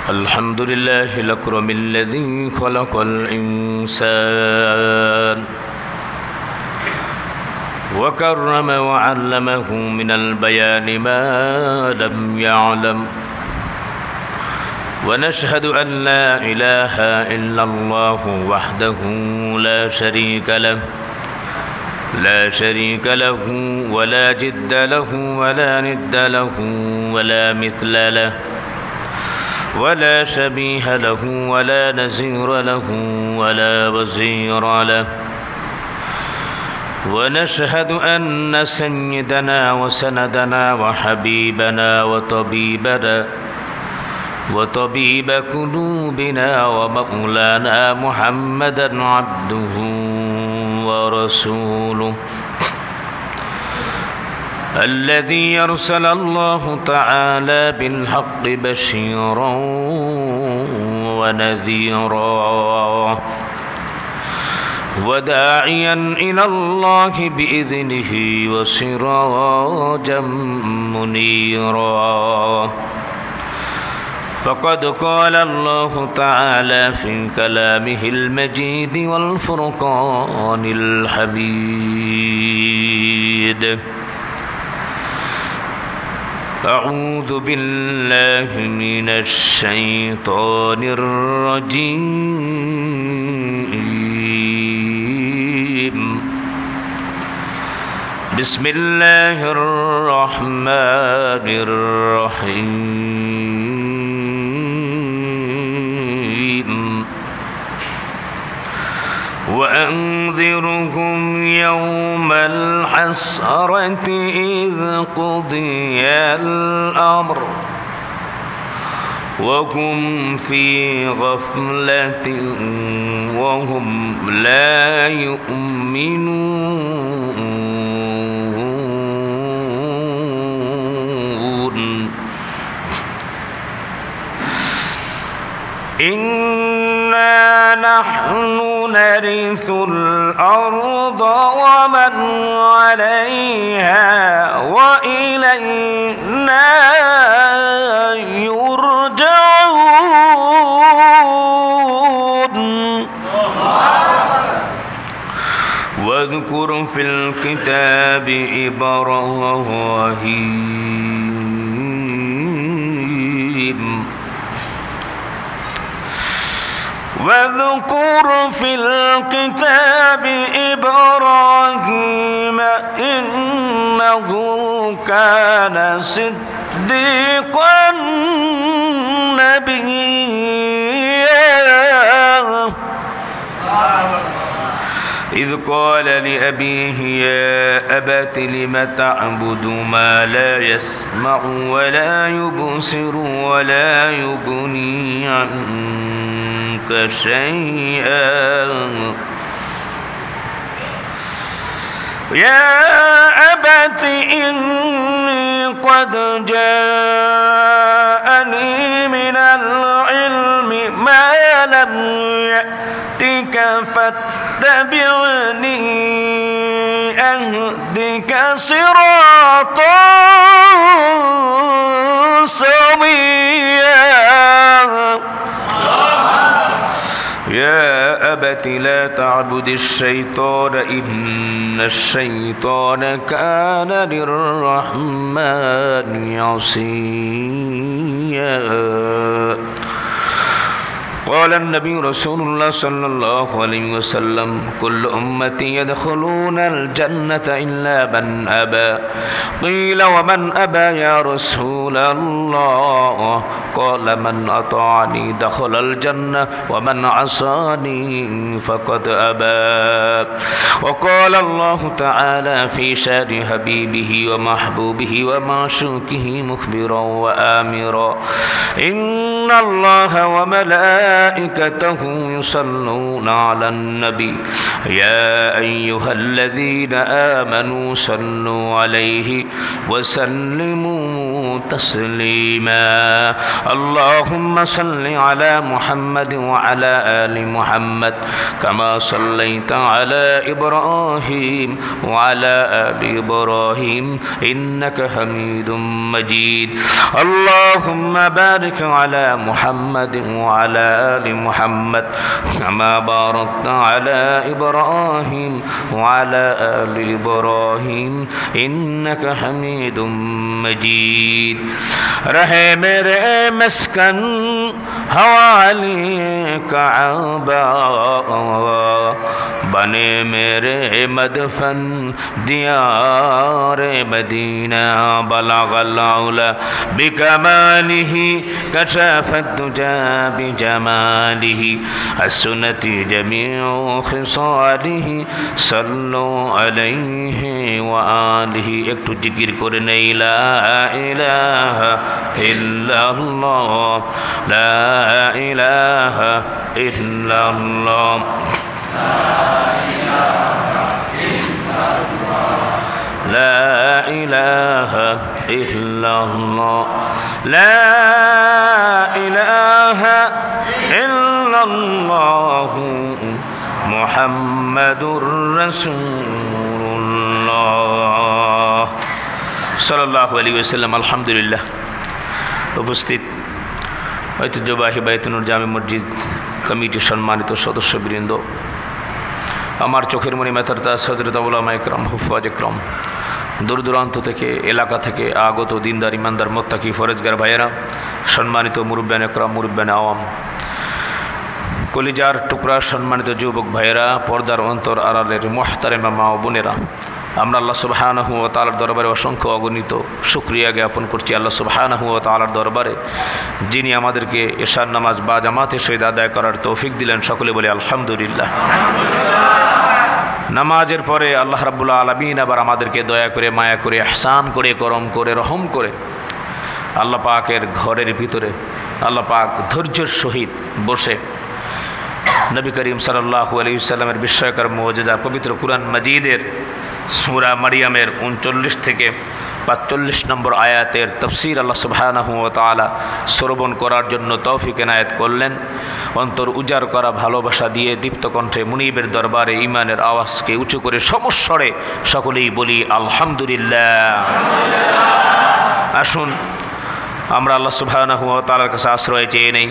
الحمد لله الأكرم الذي خلق الإنسان وكرم وعلمه من البيان ما لم يعلم ونشهد أن لا إله إلا الله وحده لا شريك له ولا جد له ولا ند له ولا مثل له ولا شبيه له ولا نزير له ولا وزير له ونشهد أن سيدنا وسندنا وحبيبنا وطبيب قلوبنا ومولانا محمدا عبده ورسوله الذي أرسل الله تعالى بالحق بشيرا ونذيرا وداعيا إلى الله بإذنه وسراجا منيرا فقد قال الله تعالى في كلامه المجيد والفرقان الحميد أعوذ بالله من الشيطان الرجيم بسم الله الرحمن الرحيم وأنذرهم يوم الحسرة إذ قضي الأمر وهم في غفلة وهم لا يؤمنون إنا نحن نرث الأرض ومن عليها وإلينا يرجعون واذكر في الكتاب إبراهيم واذكر في الكتاب إبراهيم إنه كان صديقا نبيا إذ قال لأبيه يا أبت لم تعبد ما لا يسمع ولا يبصر ولا يغني عنك شيئا يا أبت إني قد جاءني من العلم ما لم يأتك فاتبعني أهدك صراطا سويا يا أبت لا تعبد الشيطان إن الشيطان كان للرحمن عصيا قال النبي رسول الله صلى الله عليه وسلم كل أمتي يدخلون الجنة إلا من أبى قيل ومن أبى يا رسول الله قال من أطاعني دخل الجنة ومن عصاني فقد أبى وقال الله تعالى في شان حبيبه ومحبوبه ومعشوقه مخبرا وآمرا إن الله وملائكته وملائكته يصلون على النبي يا أيها الذين آمنوا صلوا عليه وسلموا تسليما اللهم صل على محمد وعلى آل محمد كما صليت على إبراهيم وعلى آل إبراهيم إنك حميد مجيد اللهم بارك على محمد وعلى آل محمد كما باركت على إبراهيم وعلى آل إبراهيم إنك حميد مجيد رہے میرے مسکن حوالی کعبہ بنے میرے مدفن دیار مدینہ بلغ العلا بکمالہ کشف الدجى بجمالہ حسنت جميع خصالہ صلوا علیہ وآلہ ایک تو ذکر کرنے لا الہ الا اللہ لا الہ الا اللہ لا إله إلا الله لا إله إلا الله محمد رسول الله صلى الله عليه وسلم الحمد لله উপস্থিত ঐতিহ্যবাহী বাইতুনুর জামে মসজিদ কমিটির সম্মানিত সদস্যবৃন্দ আমার চোখের মণি মেথার তাজ হযরত উলামা ইকরাম হুফাজ ইকরাম দূর দূরান্ত থেকে এলাকা থেকে আগত দিনদার ইমানদার মুত্তাকি ফরজগার ভাইয়েরা সম্মানিত মুরব্বিয়ান ইকরাম মুরব্বিয়ান আওয়াম কলিজার টুকরা সম্মানিত যুবক ভাইয়েরা পর্দার অন্তর আড়ালের মুহতারেমা মা ও বোনেরা আমরা আল্লাহ সুবহানাহু ওয়া তাআলার দরবারে অসংখ্য অগণিত শুকরিয়া জ্ঞাপন করছি আল্লাহ সুবহানাহু ওয়া তাআলার দরবারে যিনি আমাদেরকে এশার নামাজ বা জামাতের সহিত আদায় করার তৌফিক দিলেন সকলে বলে আলহামদুলিল্লাহ নামাজের পরে আল্লাহ রাব্বুল আলামিন আবার আমাদেরকে দয়া করে মায়া করে ইহসান করে করম করে রহম করে আল্লাহ পাকের ঘরের ভিতরে আল্লাহ পাক ধৈর্যের সহিত বসে নবী করিম সাল্লাল্লাহু আলাইহি ওয়াসাল্লামের বিস্ময়কর মুজিজা পবিত্র কুরআন মাজিদের সূরা মারিয়ামের 39 থেকে 45 নম্বর আয়াতের তাফসীর আল্লাহ সুবহানাহু ওয়া তাআলা শ্রবণ করার জন্য তৌফিক এনায়েত করলেন অন্তর উজাড় করা ভালোবাসা দিয়ে দীপ্ত কণ্ঠে মুনিবের দরবারে ঈমানের আওয়াজকে উঁচু করে সমস্বরে সকলেই বলি আলহামদুলিল্লাহ আসুন আমরা আল্লাহ সুবহানাহু ওয়া তাআলার কাছে আশ্রয় চেয়ে নেই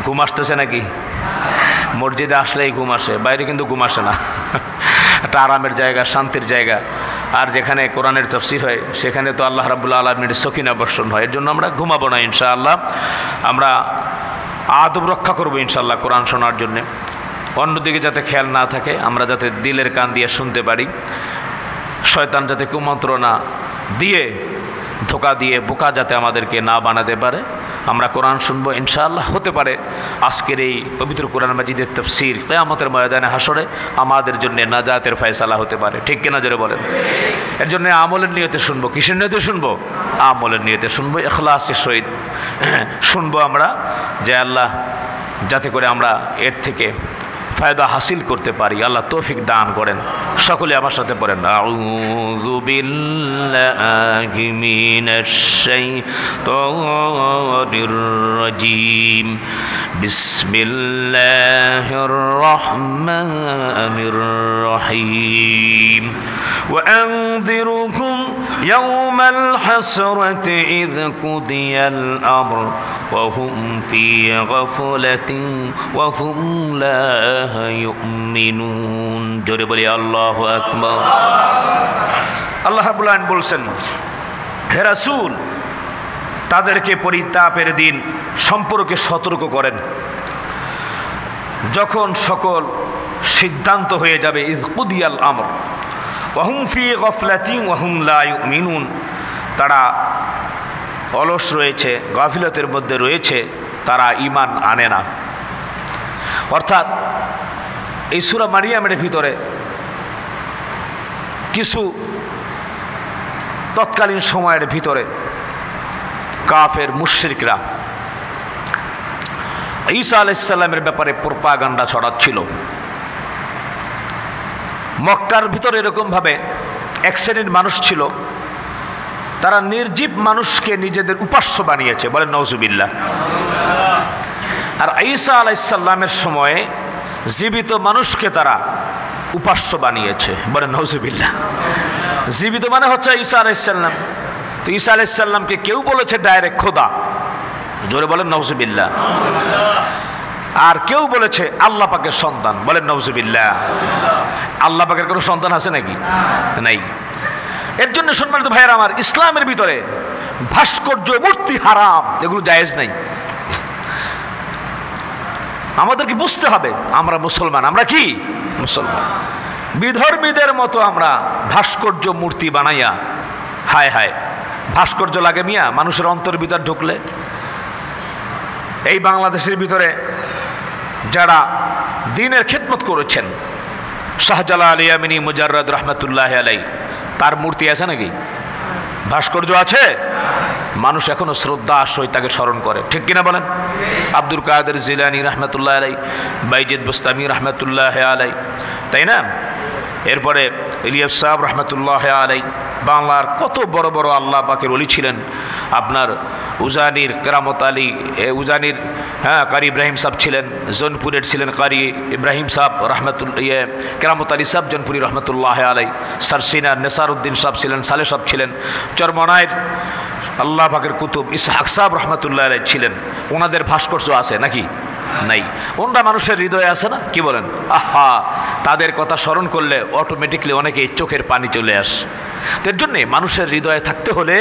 ঘুম আসতেছে নাকি মসজিদে আসলেই ঘুম আসে বাইরে কিন্তু ঘুম আসে না একটা আরামের জায়গা শান্তির জায়গা আর যেখানে কোরআনের তাফসীর হয় সেখানে তো আল্লাহ রাব্বুল আলামিনের সকিনা বর্ষণ হয় এর জন্য আমরা ঘুমাবো না ইনশাআল্লাহ আমরা আদব রক্ষা করব ইনশাআল্লাহ কোরআন শোনার জন্য অন্যদিকে যাতে খেয়াল না থাকে আমরা যাতে দিলের কান দিয়ে শুনতে পারি শয়তান যাতে কুমন্ত্রণা দিয়ে ধোকা দিয়ে বোকা যাতে আমাদেরকে না বানাতে পারে আমরা কোরআন শুনবো ইনশাআল্লাহ হতে পারে আজকের এই পবিত্র কোরআন মাজিদের তাফসীর কিয়ামতের ময়দানে হাসরে আমাদের জন্য নাজাতের ফয়সালা হতে পারে ঠিক কিনা জোরে বলেন এর জন্য আমলের নিয়তে শুনবো কিসের নিয়তে শুনবো আমলের নিয়তে শুনবো ইখলাসের সহিত শুনবো আমরা যে আল্লাহ যাতে করে আমরা এর থেকে ফায়দা হাসিল করতে পারি আল্লাহ তৌফিক দান করেন সকলে আমার সাথে পড়েন আউযু বিল্লাহি মিনাশ শাইতানির রাজীম বিসমিল্লাহির রহমানির রহিম ওয়া আনযিরুকুম ইয়াওমাল হাসরাতি ইয কুদিয়াল আমর ওয়া হুম ফি গাফলাতিন ওয়া হুম লা ইউমিনুন জোরে বলি আল্লাহু আকবার আল্লাহ রাব্বুল আলামিন বলছেন হে রাসূল তাদেরকে পরিতাপের দিন সম্পর্কে সতর্ক করেন যখন সকল সিদ্ধান্ত হয়ে যাবে ইয কুদিয়াল আমর ওয়া হুম ফি গাফলাতিন ওয়া হুম লা ইউমিনুন তারা অলস রয়েছে গাফিলতের মধ্যে রয়েছে তারা ঈমান আনে না অর্থাৎ এই সূরা মারিয়ামের ভিতরে কিছু তৎকালীন সময়ের ভিতরে কাফের মুশরিকরা ঈসা আলাইহিস সালামের ব্যাপারে প্রোপাগান্ডা ছড়াচ্ছিল। মক্কার ভিতরে এরকমভাবে এক শ্রেণীর মানুষ ছিল, তারা নির্জীব মানুষকে নিজেদের উপাস্য বানিয়েছে, বলেন নাউজুবিল্লাহ। আর ঈসা আলাইহিস সালামের সময়ে জীবিত মানুষকে তারা উপাস্য বানিয়েছে, বলেন নাউজুবিল্লাহ। জীবিত মানে হচ্ছে ঈসা আলাইহিস সালাম। তো ঈসা আলাইহিস সালামকে কেউ বলেছে ডাইরেক্ট খোদা, জোরে বলেন নাউজুবিল্লাহ। আর কেউ বলেছে আল্লাহ পাকের সন্তান, বলেন নাউজুবিল্লাহ। আল্লাহ পাকের কোনো সন্তান আছে নাকি? নাই। এর জন্য সম্মানিত ভাইয়েরা আমার, ইসলামের ভিতরে ভাস্কর্য, মূর্তি হারাম, এগুলো জায়েজ নাই। আমাদেরকে বুঝতে হবে আমরা মুসলমান। আমরা কি মুসলমান? বিধর্মীদের মতো আমরা ভাস্কর্য মূর্তি বানাইয়া, হায় হায়, ভাস্কর্য লাগে মিয়া মানুষের অন্তর ভিতর ঢুকলে। এই বাংলাদেশের ভিতরে যারা দ্বীনের খিদমত করেছেন, শাহজালাল ইয়ামিনী মুজাররদ রহমতুল্লাহ আলাই, তার মূর্তি আছে নাকি? ভাস্কর্য আছে? মানুষ এখনো শ্রদ্ধা সহিত তাকে স্মরণ করে, ঠিক কিনা বলেন? আব্দুল কাদের জিলানী রহমতুল্লাহ আলাই, বাইজিদ বুস্তামি রহমতুল্লাহ আলাই, তাই না? এরপরে ইলিয়াস সাহেব রহমতুল্লাহ আলাই, বাংলার কত বড় বড় আল্লাহ পাকের ওলি ছিলেন। আপনার উজানির কেরামত আলী, উজানির কারি ইব্রাহিম সাহেব ছিলেন, জৌনপুরের ছিলেন কারি ইব্রাহিম সাহেব কেরামত আলী সাহেব জৌনপুরি রহমতুল্লাহ আলাই, সারসিনার নেসারউদ্দিন সাহেব ছিলেন, সালে সাহেব ছিলেন, চরমনায়ের আল্লাহ পাকের কুতুব ইসহাক সাহেব রহমতুল্লাহ আলাই ছিলেন। ওনাদের ভাস্কর্য আছে নাকি? নাই। ওনরা মানুষের হৃদয়ে আছে না? কি বলেন? আহা, তাদের কথা স্মরণ করলে অটোমেটিকলি অনেকেই চোখের পানি চলে আসে। তো এর জন্যে মানুষের হৃদয়ে থাকতে হলে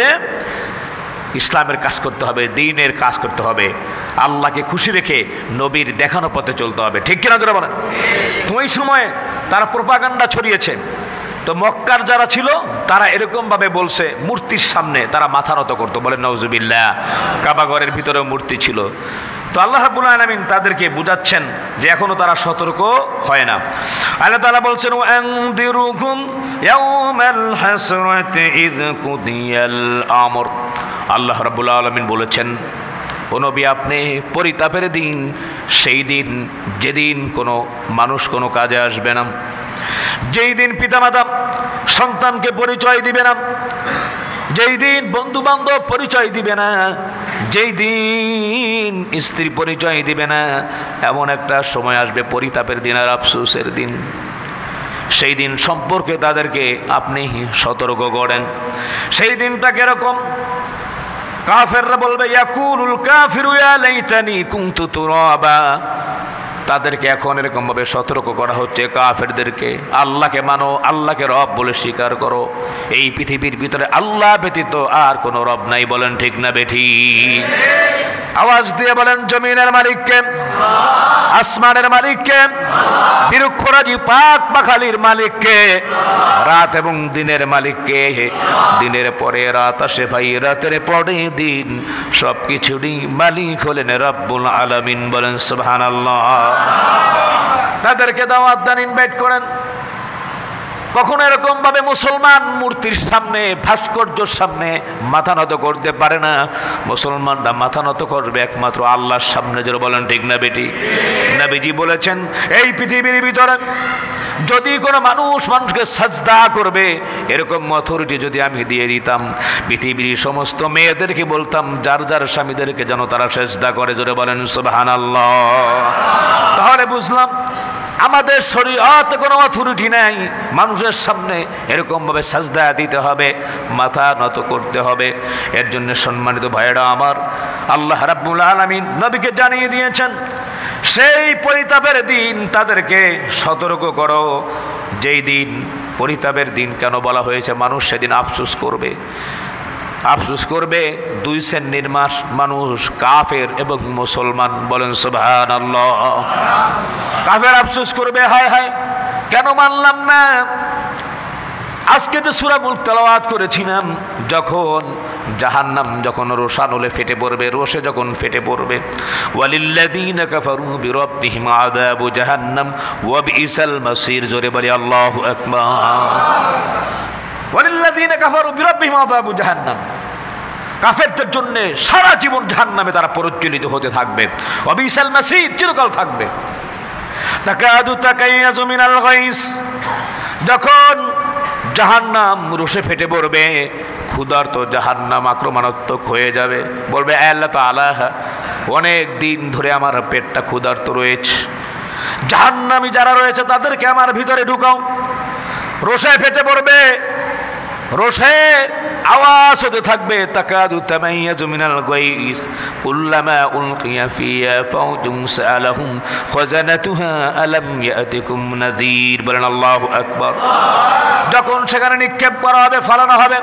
ইসলামের কাজ করতে হবে, দ্বীনের কাজ করতে হবে, আল্লাহকে খুশি রেখে নবীর দেখানো পথে চলতে হবে, ঠিক কিনা জোরে বলেন? ওই সময়ে তারা প্রোপাগান্ডা ছড়িয়েছে। তো মক্কার যারা ছিল তারা এরকমভাবে বলছে, মূর্তির সামনে তারা মাথা নত করতো, বলেন নাউজুবিল্লাহ। কাবা ঘরের ভিতরেও মূর্তি ছিল। তো আল্লাহ রাব্বুল আলামিন তাদেরকে বুঝাচ্ছেন যে এখনো তারা সতর্ক হয় না। আল্লাহ তাআলা বলছেন, ওয়ানদিরুকুম ইয়াউমাল হাসরাতি ইয কুদিয়াল আমর। আল্লাহ রাব্বুল আলামিন বলেছেন, ও নবী, আপনি পরিতাপের দিন, সেই দিন যেদিন কোনো মানুষ কোনো কাজে আসবে না, যেই দিন পিতামাতা সন্তানকে পরিচয় দিবে না, যেই দিন বন্ধু বান্ধব পরিচয় দিবে না, যেই দিন স্ত্রী পরিচয় দিবে না, এমন একটা সময় আসবে পরিতাপের দিন আর আফসোসের দিন। সেই দিন সম্পর্কে তাদেরকে আপনি সতর্ক করেন। সেই দিনটা কিরকম? কাফেররা বলবে, ইয়াকুলুল কাফিরু ইয়া লাইতানি কুনতু তুরাবা। তাদেরকে এখন এরকমভাবে সতর্ক করা হচ্ছে কাফেরদেরকে, আল্লাহকে মানো, আল্লাহকে রব বলে স্বীকার করো। এই পৃথিবীর ভিতরে আল্লাহ ব্যতীত আর কোনো রব নাই, বলেন ঠিক না বেঠিক? আওয়াজ দিয়ে বলেন, জমিনের মালিককে, আসমানের মালিককে, বৃক্ষরাজি পাক পাখালির মালিককে, রাত এবং দিনের মালিককে। দিনের পরে রাত আসে ভাই, রাতের পরে দিন, সব কিছুরই মালিক হলেন রব্বুল আলামিন, বলেন সুবহানাল্লাহ। তাদেরকে দাওয়াত দেন, ইনভাইট করেন। কখনো এরকম ভাবে মুসলমান মূর্তির সামনে, ভাস্কর্যের সামনে মাথা নত করতে পারে না। মুসলমানরা মাথা নত করবে একমাত্র আল্লাহর সামনে, যারা বলেন ঠিক না বেটি? নবীজি বলেছেন, এই পৃথিবীর ভিতরে যদি কোনো মানুষকে সাজদা করবে, এরকম অথরিটি যদি আমি দিয়ে দিতাম, পৃথিবীর সমস্ত মেয়েদেরকে বলতাম যার যার স্বামীদেরকে যেন তারা সাজদা করে, জোরে বলেন সুবহানাল্লাহ। তাহলে বুঝলাম আমাদের শরীয়তে কোনো অথরিটি নাই, মানুষের সামনে এরকমভাবে সাজদা দিতে হবে, মাথা নত করতে হবে। এর জন্য সম্মানিত ভাইয়েরা আমার, আল্লাহ রাব্বুল আলামিন নবীকে জানিয়ে দিয়েছেন, সেই পরিতাপের দিন তাদেরকে সতর্ক করো। যেই দিন পরিতাপের দিন কেন বলা হয়েছে? মানুষ সেদিন আফসোস করবে। আফসোস করবে দুই শ্রেণীর মানুষ, কাফের এবং মুসলমান, বলেন সুবহানাল্লাহ। কাফের আফসোস করবে, হায় হায় কেন মানলাম না। আজকে যে সূরা মুলক তেলাওয়াত করেছিলাম, যখন জাহান্নাম যখন রোশানলে ফেটে পড়বে, রোশে যখন ফেটে পড়বে, ওয়ালিল্লাযীনা কাফারু বিরাব্বিহিম আযাবু জাহান্নাম ওয়া বিইসাল মাসীর। জোরে বলি আল্লাহু আকবার। ওয়ালিল্লাযীনা কাফারু বিরাব্বিহিম আযাবু জাহান্নাম। কাফেরদের জন্য সারা জীবন জাহান্নামে তারা পরিচালিত হতে থাকবে, ওয়াবিসাল মাসির, চিরকাল থাকবে। তাকাদু তাকাইয়াজু মিনাল গাইস, যখন জাহান্নাম রোষে ফেটে পড়বে, ক্ষুধার্ত জাহান্নাম আক্রমণাত্মক হয়ে যাবে, বলবে আল্লাহ তাআলা অনেক দিন ধরে আমার পেটটা ক্ষুধার্ত রয়েছে, জাহান্নামী যারা রয়েছে তাদেরকে আমার ভিতরে ঢুকাও। রোষে ফেটে পড়বে, রোষে আওয়াজ হতে থাকবে, তাকাদু তামাইয়াজু মিনাল গাইস কুল্লামা উলকিয়া ফিহা ফাওজুন সাআলাহুম খাজানাতুহা আলাম ইয়াতিকুম নাযীর। বলেন আল্লাহু আকবার। যখন সেখানে নিক্ষেপ করা হবে, ফালানো হবে,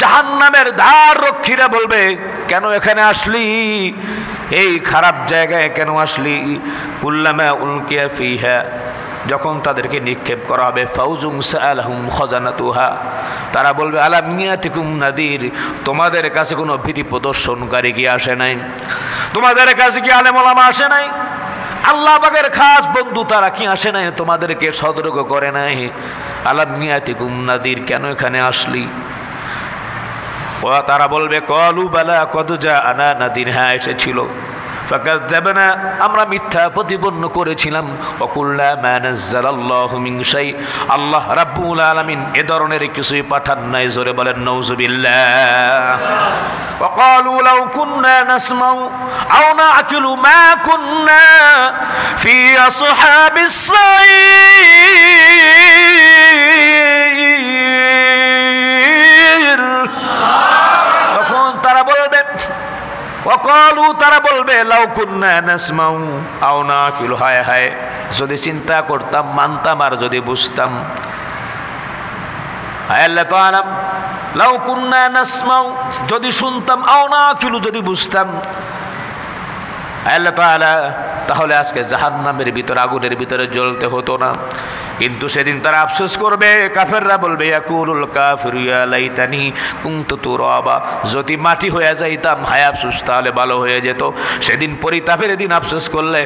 জাহান্নামের দ্বার রক্ষীরা বলবে কেন এখানে আসলি, এই খারাপ জায়গায় কেন আসলি? কুল্লামা উলকিয়া ফিহা, যখন তাদেরকে নিক্ষেপ করা হবে, ফাউজুন সাআলাহুম খাজানাতুহা, তারা বলবে আলাম ইয়াতিকুম নাযীর, তোমাদের কাছে কোনো ভীতি প্রদর্শনকারী কি আসে নাই? তোমাদের কাছে কি আলেম ওলামা আসে নাই? আল্লাহ পাকের খাস বন্ধু তারা কি আসে নাই? তোমাদেরকে সতর্ক করে নাই? আলাম ইয়াতিকুম নাযীর, কেন এখানে আসলি? তারা বলবে ক্বালু বালা কদ জাআনা নাযীর, হ্যাঁ এসেছিল। ফাকাযযাবনা, আমরা মিথ্যা প্রতিপন্ন করেছিলাম। ওয়াকুল্লা মা নাযালাল্লাহু মিন শাই, আল্লাহ রাব্বুল আলামিন এ ধরনের কিছুই পাঠান নাই। জোরে বলেন নাউযুবিল্লাহ। ওয়াকালু লাউ কুন্না নাসমাউ আও নাআকিলু মা কুন্না ফি আসহাবিস সাইর, তখন তারা বলবে, ওয়াকালু, তারা বলবে লাউ কুন্না নাসমাউ আও নাআকিলু, হায় হায় যদি চিন্তা করতাম, মানতাম আর যদি বুঝতাম। হায় আল্লাহ তাআলা, লাউ কুন্না নাসমাউ, যদি শুনতাম, আও নাআকিলু, যদি বুঝতাম। হায় আল্লাহ তাআলা, তাহলে আজকে জাহান্নামের ভিতরে, আগুনের ভিতরে জ্বলতে হতো না। কিন্তু সেদিন তারা আফসোস করবে, কাফেররা বলবে ইয়াকুলুল কাফিরু ইয়া লাইতানি কুনতু তুরাবা, যদি মাটি হয়ে যাইতাম, হায় আফসোস, তাহলে ভালো হয়ে যেত। সেদিন পরিতাপের দিন আফসোস করলে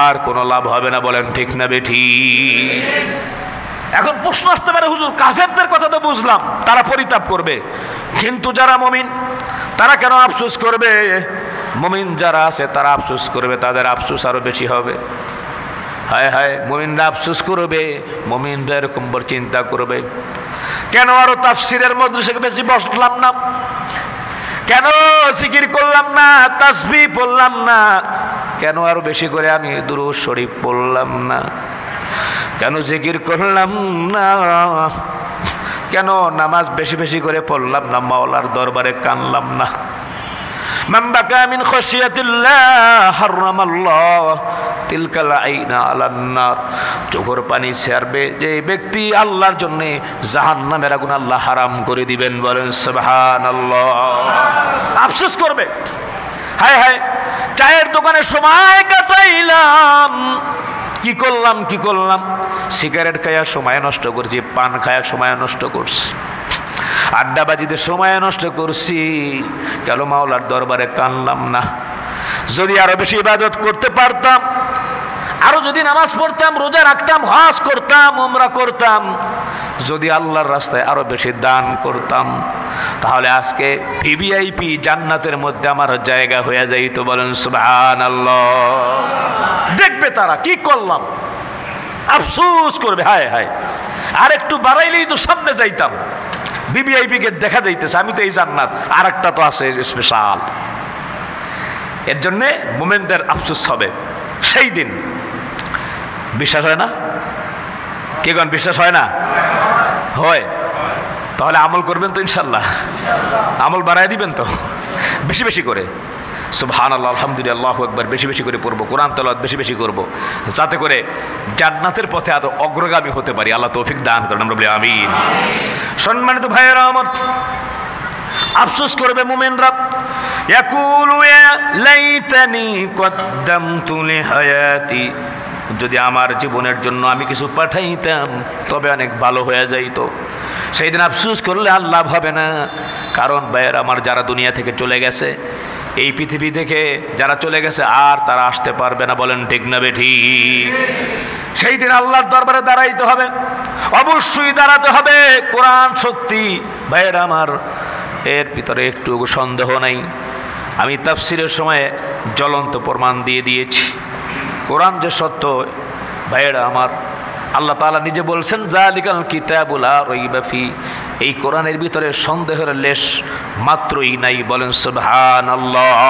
আর কোনো লাভ হবে না। বলেন ঠিক না বেঠিক? এখন প্রশ্ন আসতে পারে, হুজুর কাফেরদের কথা তো বুঝলাম, তারা পরিতাপ করবে, কিন্তু যারা মুমিন তারা কেন আফসোস করবে? মুমিন যারা আছে তারা আফসোস করবে, তাদের আফসোস আরো বেশি হবে। হায় হায়, মুমিনরা আফসোস করবে, মুমিনরা এরকম চিন্তা করবে, কেন আরো তাফসীরের মজলিসে বেশি বসলাম না, কেন জিকির করলাম না, তাসবিহ পড়লাম না, কেন আরো বেশি করে আমি দুরূদ শরীফ পড়লাম না, কেন জিকির করলাম না, কেন নামাজ বেশি বেশি করে পড়লাম না, মাওলার দরবারে কানলাম না। মান বাকা মিন খাশিয়াতিল্লাহ হারামাল্লাহ তিলকাল আইনা আলান নার, চোখের পানি ছাড়বে যে ব্যক্তি আল্লাহর জন্য, জাহান্নামের আগুন আল্লাহ হারাম করে দিবেন। বলেন সুবহানাল্লাহ। আফসোস করবে, হায় হায় চায়ের দোকানে সময় কাটাইলাম, কি করলাম কি করলাম, সিগারেট খায়া সময় নষ্ট করছি, পান খায়া সময় নষ্ট করছি, আড্ডাবাজিতে সময় নষ্ট করছি, কেন মাওলার দরবারে কানলাম না? যদি আরো বেশি ইবাদত করতে পারতাম, আরো যদি নামাজ পড়তাম, রোজা রাখতাম, হজ করতাম, উমরা করতাম, যদি আল্লাহর রাস্তায় আরো বেশি দান করতাম, তাহলে আজকে ভিভিআইপি জান্নাতের মধ্যে আমার জায়গা হয়ে যাইত। বলেন সুবহানাল্লাহ। দেখবে তারা কি করলাম, আফসোস করবে, হায় হায় আর একটু বাড়াইলেই তো সামনে যাইতাম, ভিভিআইপি কে দেখা যাইতেছে, আমি তো এই জান্নাত, আর একটা তো আছে স্পেশাল। এর জন্যে মুমিনদের আফসোস হবে সেই দিন। বিশ্বাস হয় না? কে কোন বিশ্বাস হয় না? হয়। তাহলে আমল করবেন তো ইনশাল্লাহ, আমল বাড়ায় দিবেন তো বেশি বেশি করে। সুবহানাল্লাহ, আলহামদুলিল্লাহ, আল্লাহু আকবার বেশি বেশি করে পড়বো, কোরআন তেলাওয়াত বেশি বেশি করব, যাতে করে জান্নাতের পথে এত অগ্রগামী হতে পারি। আল্লাহ তৌফিক দান করেন, আমরা বলি আমিন। সম্মানিত ভাইয়েরা আমার, আফসোস করবে মুমিনরা, ইয়াকুলু ইয়া লাইতানি কদ্দামতু লিহায়াতি, যদি আমার জীবনের জন্য আমি কিছু পাঠাইতাম তবে অনেক ভালো হয়ে যাইতো। সেই দিন আফসোস করলে আর লাভ হবে না। কারণ ভাইয়েরা আমার, যারা দুনিয়া থেকে চলে গেছে, এই পৃথিবী থেকে যারা চলে গেছে আর তারা আসতে পারবে না। বলেন ঠিক না বেঠিক? সেই দিন আল্লাহর দরবারে দাঁড়াইতে হবে, অবশ্যই দাঁড়াতে হবে। কোরআন সত্যি ভাইয়েরা আমার, এর ভিতরে একটু সন্দেহ নাই। আমি তাফসিরের সময় জ্বলন্ত প্রমাণ দিয়ে দিয়েছি কোরআন যে সত্য। ভাইয়েরা আমার, আল্লাহ তাআলা নিজে বলছেন যালিকাল কিতাবু লা রাইবা ফি, এই কোরআনের ভিতরে সন্দেহের লেশ মাত্রই নাই। বলেন সুবহানাল্লাহ।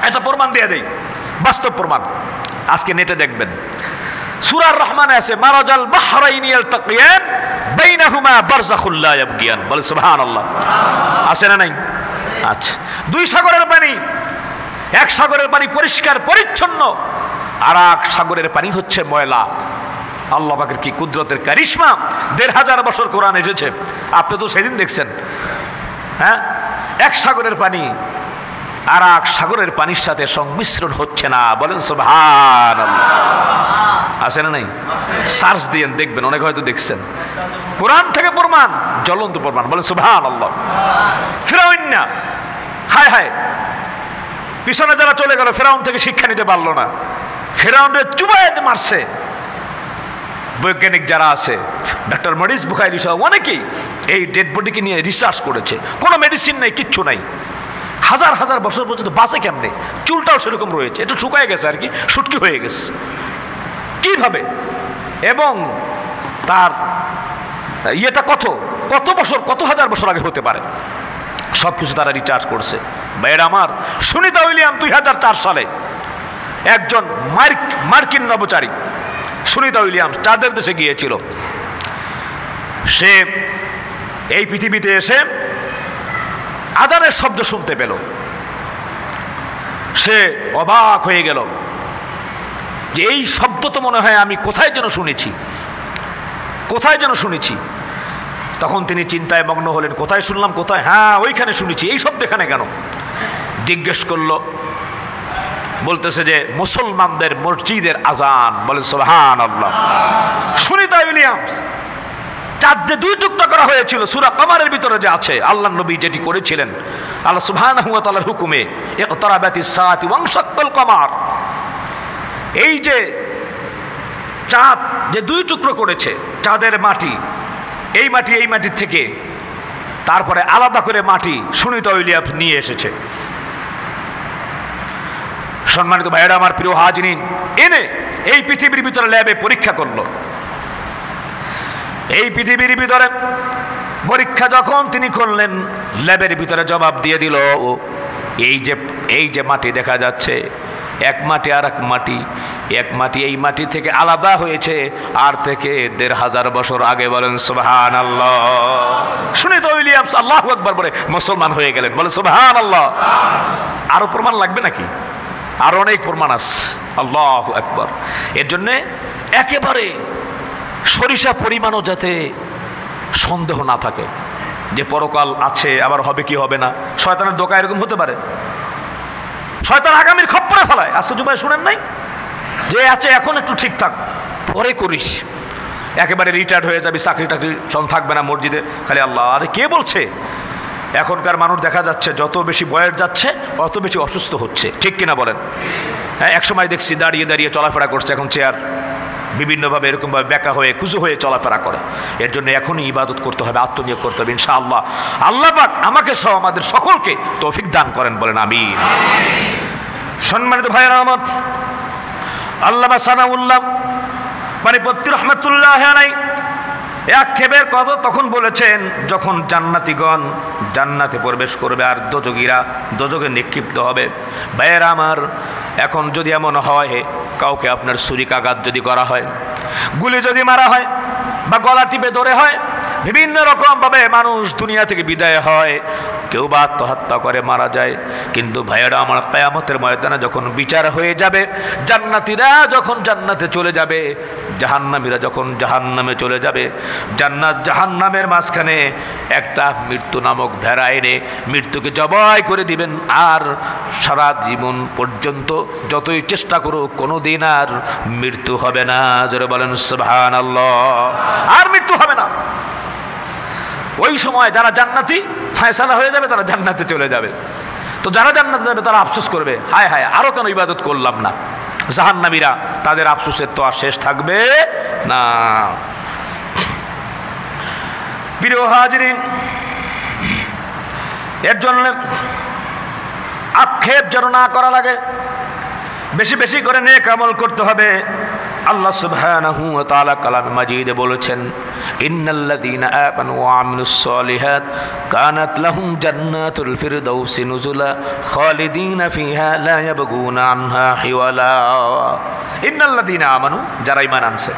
এটা প্রমাণ দিয়ে দেই, বাস্তব প্রমাণ। আজকে নেটে দেখবেন সূরা রহমানে আছে মারাজাল বাহরাইনি ইয়ালতাকিয়ান বাইনাহুমা বারযাখুল লা ইয়াবগিয়ান। বলেন সুবহানাল্লাহ। আছে না নাই? আচ্ছা, দুই সাগরের পানি, এক সাগরের পানি পরিষ্কার পরিচ্ছন্ন, আর এক সাগরের পানি হচ্ছে ময়লা। আল্লাহ পাকের কি কুদরতের কারিশমা। ১৫০০ বছর কোরআন এসেছে, আপনি তো সেদিন দেখছেন। হ্যাঁ, এক সাগরের পানি আর এক সাগরের পানির সাথে সংমিশ্রণ হচ্ছে না। বলেন সুবহানাল্লাহ। আছে না নাই? সার্চ দিয়ে দেখবেন, অনেক হয়তো দেখছেন। কোরআন থেকে প্রমাণ, জ্বলন্ত প্রমাণ। বলেন সুবহানাল্লাহ। ফিরাউন না, হায় হায়, পিছনে যারা চলে গেল ফেরাউন থেকে শিক্ষা নিতে পারলো না, ফেরাউনের চুবাইয়ে মারছে। বৈজ্ঞানিক যারা আছে, ডক্টর মরিস বুখারী সহ অনেকেই এই ডেড বডিকে নিয়ে রিসার্চ করেছে। কোনো মেডিসিন নেই, কিচ্ছু নাই। হাজার হাজার বছর পর্যন্ত বাঁচে কেমনে? চুলটাও সেরকম রয়েছে, একটু শুকায় গেছে আর কি, শুটকি হয়ে গেছে কিভাবে, এবং তার ইয়েটা কত কত বছর, কত হাজার বছর আগে হতে পারে, সব কিছু তারা রিসার্চ করছে। ভাইয়েরা আমার, সুনিতা উইলিয়াম 2004 সালে একজন মার্কিন নভোচারী সুনিতা উইলিয়ামস চাঁদের দেশে গিয়েছিল। সে এই পৃথিবীতে এসে আজানের শব্দ শুনতে পেল। সে অবাক হয়ে গেল যে এই শব্দ তো মনে হয় আমি কোথায় যেন শুনেছি, কোথায় যেন শুনেছি। তখন তিনি চিন্তায় মগ্ন হলেন, কোথায় শুনলাম, কোথায়? হ্যাঁ, ওইখানে শুনেছি। এই শব্দ এখানে কেন? জিজ্ঞেস করলো, বলতেছে যে মুসলমানদের মসজিদের আজান। বলে সুবহানাল্লাহ। সুনিতা উইলিয়ামস চাঁদে 2 টুকরা করা হয়েছিল, সূরা কমারের ভিতরে যে আছে, আল্লাহর নবী যেটি করেছিলেন আল্লাহ সুবহানাহু ওয়া তাআলার হুকুমে, ইকতারাবাতিস সাআতু ওয়ানশাক্কাল কমার। এই যে চাঁদ যে 2 টুকরো করেছে, চাঁদের মাটি, এই মাটি এই মাটির থেকে তারপরে আলাদা করে মাটি সুনিতা উইলিয়ামস নিয়ে এসেছে। সম্মানিত ভাইয়েরা আমার, প্রিয় হাজিরিন, এনে এই পৃথিবীর ভিতরে ল্যাবে পরীক্ষা করলো। এই পৃথিবীর ভিতরে পরীক্ষা যখন তিনি করলেন, ল্যাবের ভিতরে জবাব দিয়ে দিল, এই যে মাটি দেখা যাচ্ছে, এক মাটি আর এক মাটি, এক মাটি এই মাটি থেকে আলাদা হয়েছে আর থেকে ১৫০০ বছর আগে। বলেন সুবহানাল্লাহ। সুনিতা উইলিয়ামস আল্লাহু আকবার বলে মুসলমান হয়ে গেলেন। বলে সুবহানাল্লাহ। আরো প্রমাণ লাগবে নাকি? আর অনেক প্রমাণ আছে। আল্লাহু আকবার। এর জন্যে একেবারে সরিষা পরিমাণও যাতে সন্দেহ না থাকে যে পরকাল আছে, আবার হবে কি হবে না। শয়তানের ধোঁকা এরকম হতে পারে, শয়তান আগামীর খপ্পরে ফেলায়। আজকে জুমায় শুনেন নাই যে আছে এখন একটু ঠিকঠাক, পরে করিস, একেবারে রিটায়ার্ড হয়ে যাবি, চাকরি টাকরি থাকবে না মসজিদে, খালি আল্লাহ। আরে কে বলছে? এখনকার মানুষ দেখা যাচ্ছে যত বেশি বয়স যাচ্ছে অত বেশি অসুস্থ হচ্ছে, ঠিক কিনা বলেন? হ্যাঁ, একসময় দেখছি দাঁড়িয়ে দাঁড়িয়ে চলাফেরা করছে, এখন চেয়ার বিভিন্নভাবে এরকমভাবে বেঁকা হয়ে কুজো হয়ে চলাফেরা করে। এর জন্য এখনই ইবাদত করতে হবে, আত্মনিয়োগ করতে হবে ইনশাআল্লাহ। আল্লাহ পাক আমাকে সহ আমাদের সকলকে তৌফিক দান করেন, বলেন আমিন। সম্মানিত ভাইয়েরা আমার, আল্লামা সানাউল্লাহ পানিপত্তি রহমাতুল্লাহ আলাইহি এক খেবের কথা তখন বলেছেন, যখন জান্নাতীগণ জান্নাতে প্রবেশ করবে আর দোজখীরা দোজখে নিক্ষিপ্ত হবে। ভাইয়েরা আমার, এখন যদি এমন হয় কাউকে আপনার ছুরিকাঘাত যদি করা হয়, গুলি যদি মারা হয়, বা গলা টিপে ধরে হয়, বিভিন্ন রকমভাবে মানুষ দুনিয়া থেকে বিদায় হয়, কেউ বা আত্মহত্যা করে মারা যায়। কিন্তু ভাইয়েরা আমার, কিয়ামতের ময়দানে যখন বিচার হয়ে যাবে, জান্নাতীরা যখন জান্নাতে চলে যাবে, জাহান্নামীরা যখন জাহান্নামে চলে যাবে, জান্নাত জাহান্নামের মাঝখানে একটা মৃত্যু নামক ভেড়া এনে মৃত্যুকে জবাই করে দিবেন। আর সারা জীবন পর্যন্ত যতই চেষ্টা করো কোনো দিন আর মৃত্যু হবে না। জোরে বলেন সুবহানাল্লাহ। আর মৃত্যু হবে না। ওই সময় যারা জান্নাতি ফয়সালা হয়ে যাবে, তারা জান্নাতে চলে যাবে। তো যারা জান্নাতে যাবে তারা আফসোস করবে, হায় হায় আরো কেন ইবাদত করলাম না। জাহান্নামীরা তাদের আফসোসের তো আর শেষ থাকবে না। প্রিয় হাজিরিন, এর জন্য আক্ষেপ যেন না করা লাগে, বেশি বেশি করে নেক আমল করতে হবে। আল্লাহ সুবহানাহু ওয়া তাআলা কালামে মাজিদে বলেছেন, ইন্নাল্লাযীনা আমানু ওয়া আমিলুস সালিহাত কানাত লাহুম জান্নাতুল ফিরদাউসি নুজুলা খালিদিনা ফিহা লা ইয়াবগুনা আনহা হিওয়ালা। ইন্নাল্লাযীনা আমানু, যারা ঈমান আনছে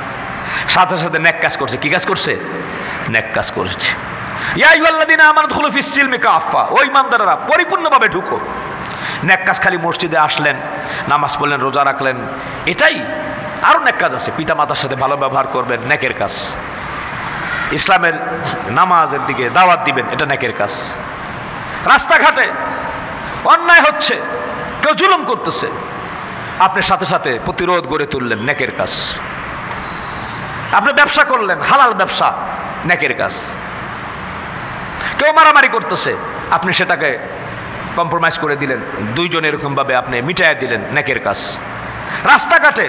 সাথে সাথে নেক কাজ করছে। কি কাজ করছে? নেক কাজ করছে। ইয়া আইয়ুহাল্লাযীনা আমানু দুখুলু ফিস সিলমি কাফা, ও ঈমানদাররা পরিপূর্ণভাবে ঢুকো। নেক কাজ খালি মসজিদে আসলেন, নামাজ পড়লেন, রোজা রাখলেন, এটাই? আরও নেক কাজ আছে। পিতা মাতার সাথে ভালো ব্যবহার করবেন, নেকের কাজ। ইসলামের নামাজের দিকে দাওয়াত দিবেন, এটা নেকের কাজ। রাস্তাঘাটে অন্যায় হচ্ছে, কেউ জুলুম করতেছে, আপনি সাথে সাথে প্রতিরোধ গড়ে তুললেন, নেকের কাজ। আপনি ব্যবসা করলেন, হালাল ব্যবসা, নেকের কাজ। কেউ মারামারি করতেছে, আপনি সেটাকে কম্প্রোমাইজ করে দিলেন, দুইজন এরকমভাবে আপনি মিটাইয়া দিলেন, নেকের কাজ। রাস্তাঘাটে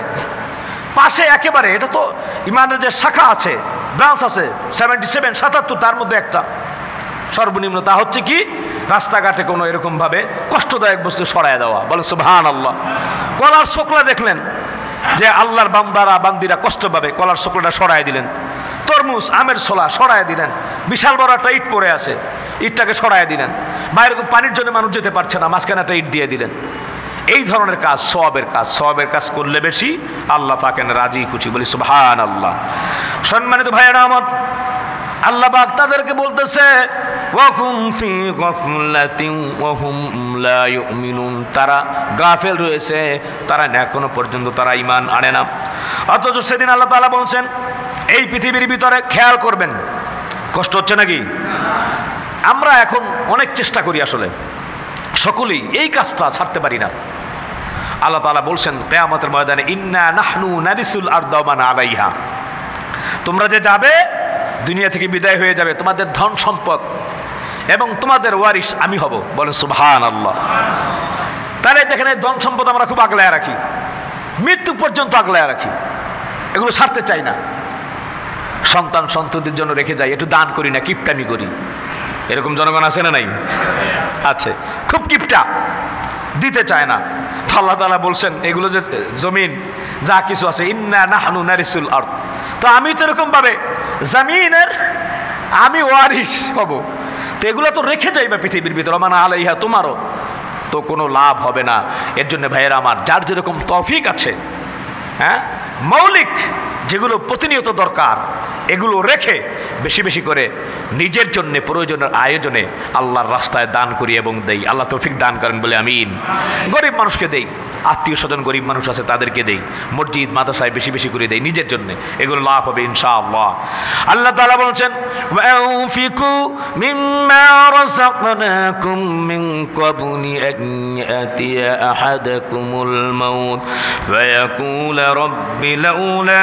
পাশে একেবারে, এটা তো ইমানের যে শাখা আছে, ব্রাঞ্চ আছে 77 77, তার মধ্যে একটা সর্বনিম্ন, তা হচ্ছে কি রাস্তাঘাটে কোনো এরকমভাবে কষ্টদায়ক বস্তু সরায় দেওয়া। বলে সুবহানাল্লাহ। কলার শোকলা দেখলেন যে আল্লাহর বান্দারা বান্দিরা কষ্ট পাবে, কলার শোকলাটা সরায় দিলেন। তরমুজ, আমের ছোলা সরায় দিলেন। বিশাল বড় একটা ইট পড়ে আছে, ইটটাকে সরায় দিলেন। বা এরকম পানির জন্য মানুষ যেতে পারছে না, মাঝখানে একটা ইট দিয়ে দিলেন। এই ধরনের কাজ সওয়াবের কাজ। সওয়াবের কাজ করলে বেশি আল্লাহ পাকেন রাজি খুশি। বলি সুবহানাল্লাহ। সম্মানিত ভাইয়েরা আমার, আল্লাহ পাক তাদেরকে বলতেছে ওয়াহুম ফি গাফলাতিন ওয়াহুম লা ইউমিনুন, তারা গাফেল রয়েছে, তারা এখনো পর্যন্ত তারা ঈমান আনে না। অথচ সেদিন আল্লাহ তাআলা বলছেন, এই পৃথিবীর ভিতরে খেয়াল করবেন, কষ্ট হচ্ছে নাকি? আমরা এখন অনেক চেষ্টা করি, আসলে সকলেই এই কাজটা ছাড়তে পারি না। আল্লাহ তাআলা বলছেন কিয়ামতের ময়দানে, ইন্না নাহনু নারিসুল আরদা ওয়া মান আলাইহা, তোমরা যে যাবে, দুনিয়া থেকে বিদায় হয়ে যাবে, তোমাদের ধন সম্পদ এবং তোমাদের ওয়ারিস আমি হব। বলেন সুবহানাল্লাহ। তাহলে দেখেন, এই ধন সম্পদ আমরা খুব আগলায় রাখি, মৃত্যু পর্যন্ত আগলায় রাখি, এগুলো ছাড়তে চাই না। সন্তান সন্ততির জন্য রেখে যাই, একটু দান করি না, কিপটামি করি। এরকম জনগণ আছে না নাই? আছে, খুব কিপটা, দিতে চায় না। আল্লাহ তাআলা বলছেন, এগুলো যে জমিন যা কিছু আছে, ইন্না নাহনু নারিসুল আরদ, তো আমি তো এরকম ভাবে জমিনের আমি ওয়ারিস হব। তো এগুলো তো রেখে যাইবা পৃথিবীর ভিতরে, মানে আলাইহা, তোমারও তো কোনো লাভ হবে না। এর জন্য ভাইয়েরা আমার, যার যেরকম তৌফিক আছে, হ্যাঁ, মৌলিক যেগুলো প্রতিনিয়ত দরকার, এগুলো রেখে বেশি বেশি করে নিজের জন্য প্রয়োজনের আয়োজনে আল্লাহর রাস্তায় দান করি এবং দেই। আল্লাহ তৌফিক দান করেন বলে আমিন। গরিব মানুষকে দেই, আত্মীয় স্বজন গরিব মানুষ আছে তাদেরকে দেই, মসজিদ মাদ্রাসায় বেশি বেশি করে দেই, নিজের জন্য, এগুলো লাভ হবে ইনশাআল্লাহ। আল্লাহ তাআলা বলছেন, ওয়ানফিকু মিম্মা রাযাকনাকুম মিন ক্বাবলি আন ইয়াতিয়া আহাদাকুমুল মাউত ফায়াকুল রাব্বি লাউলা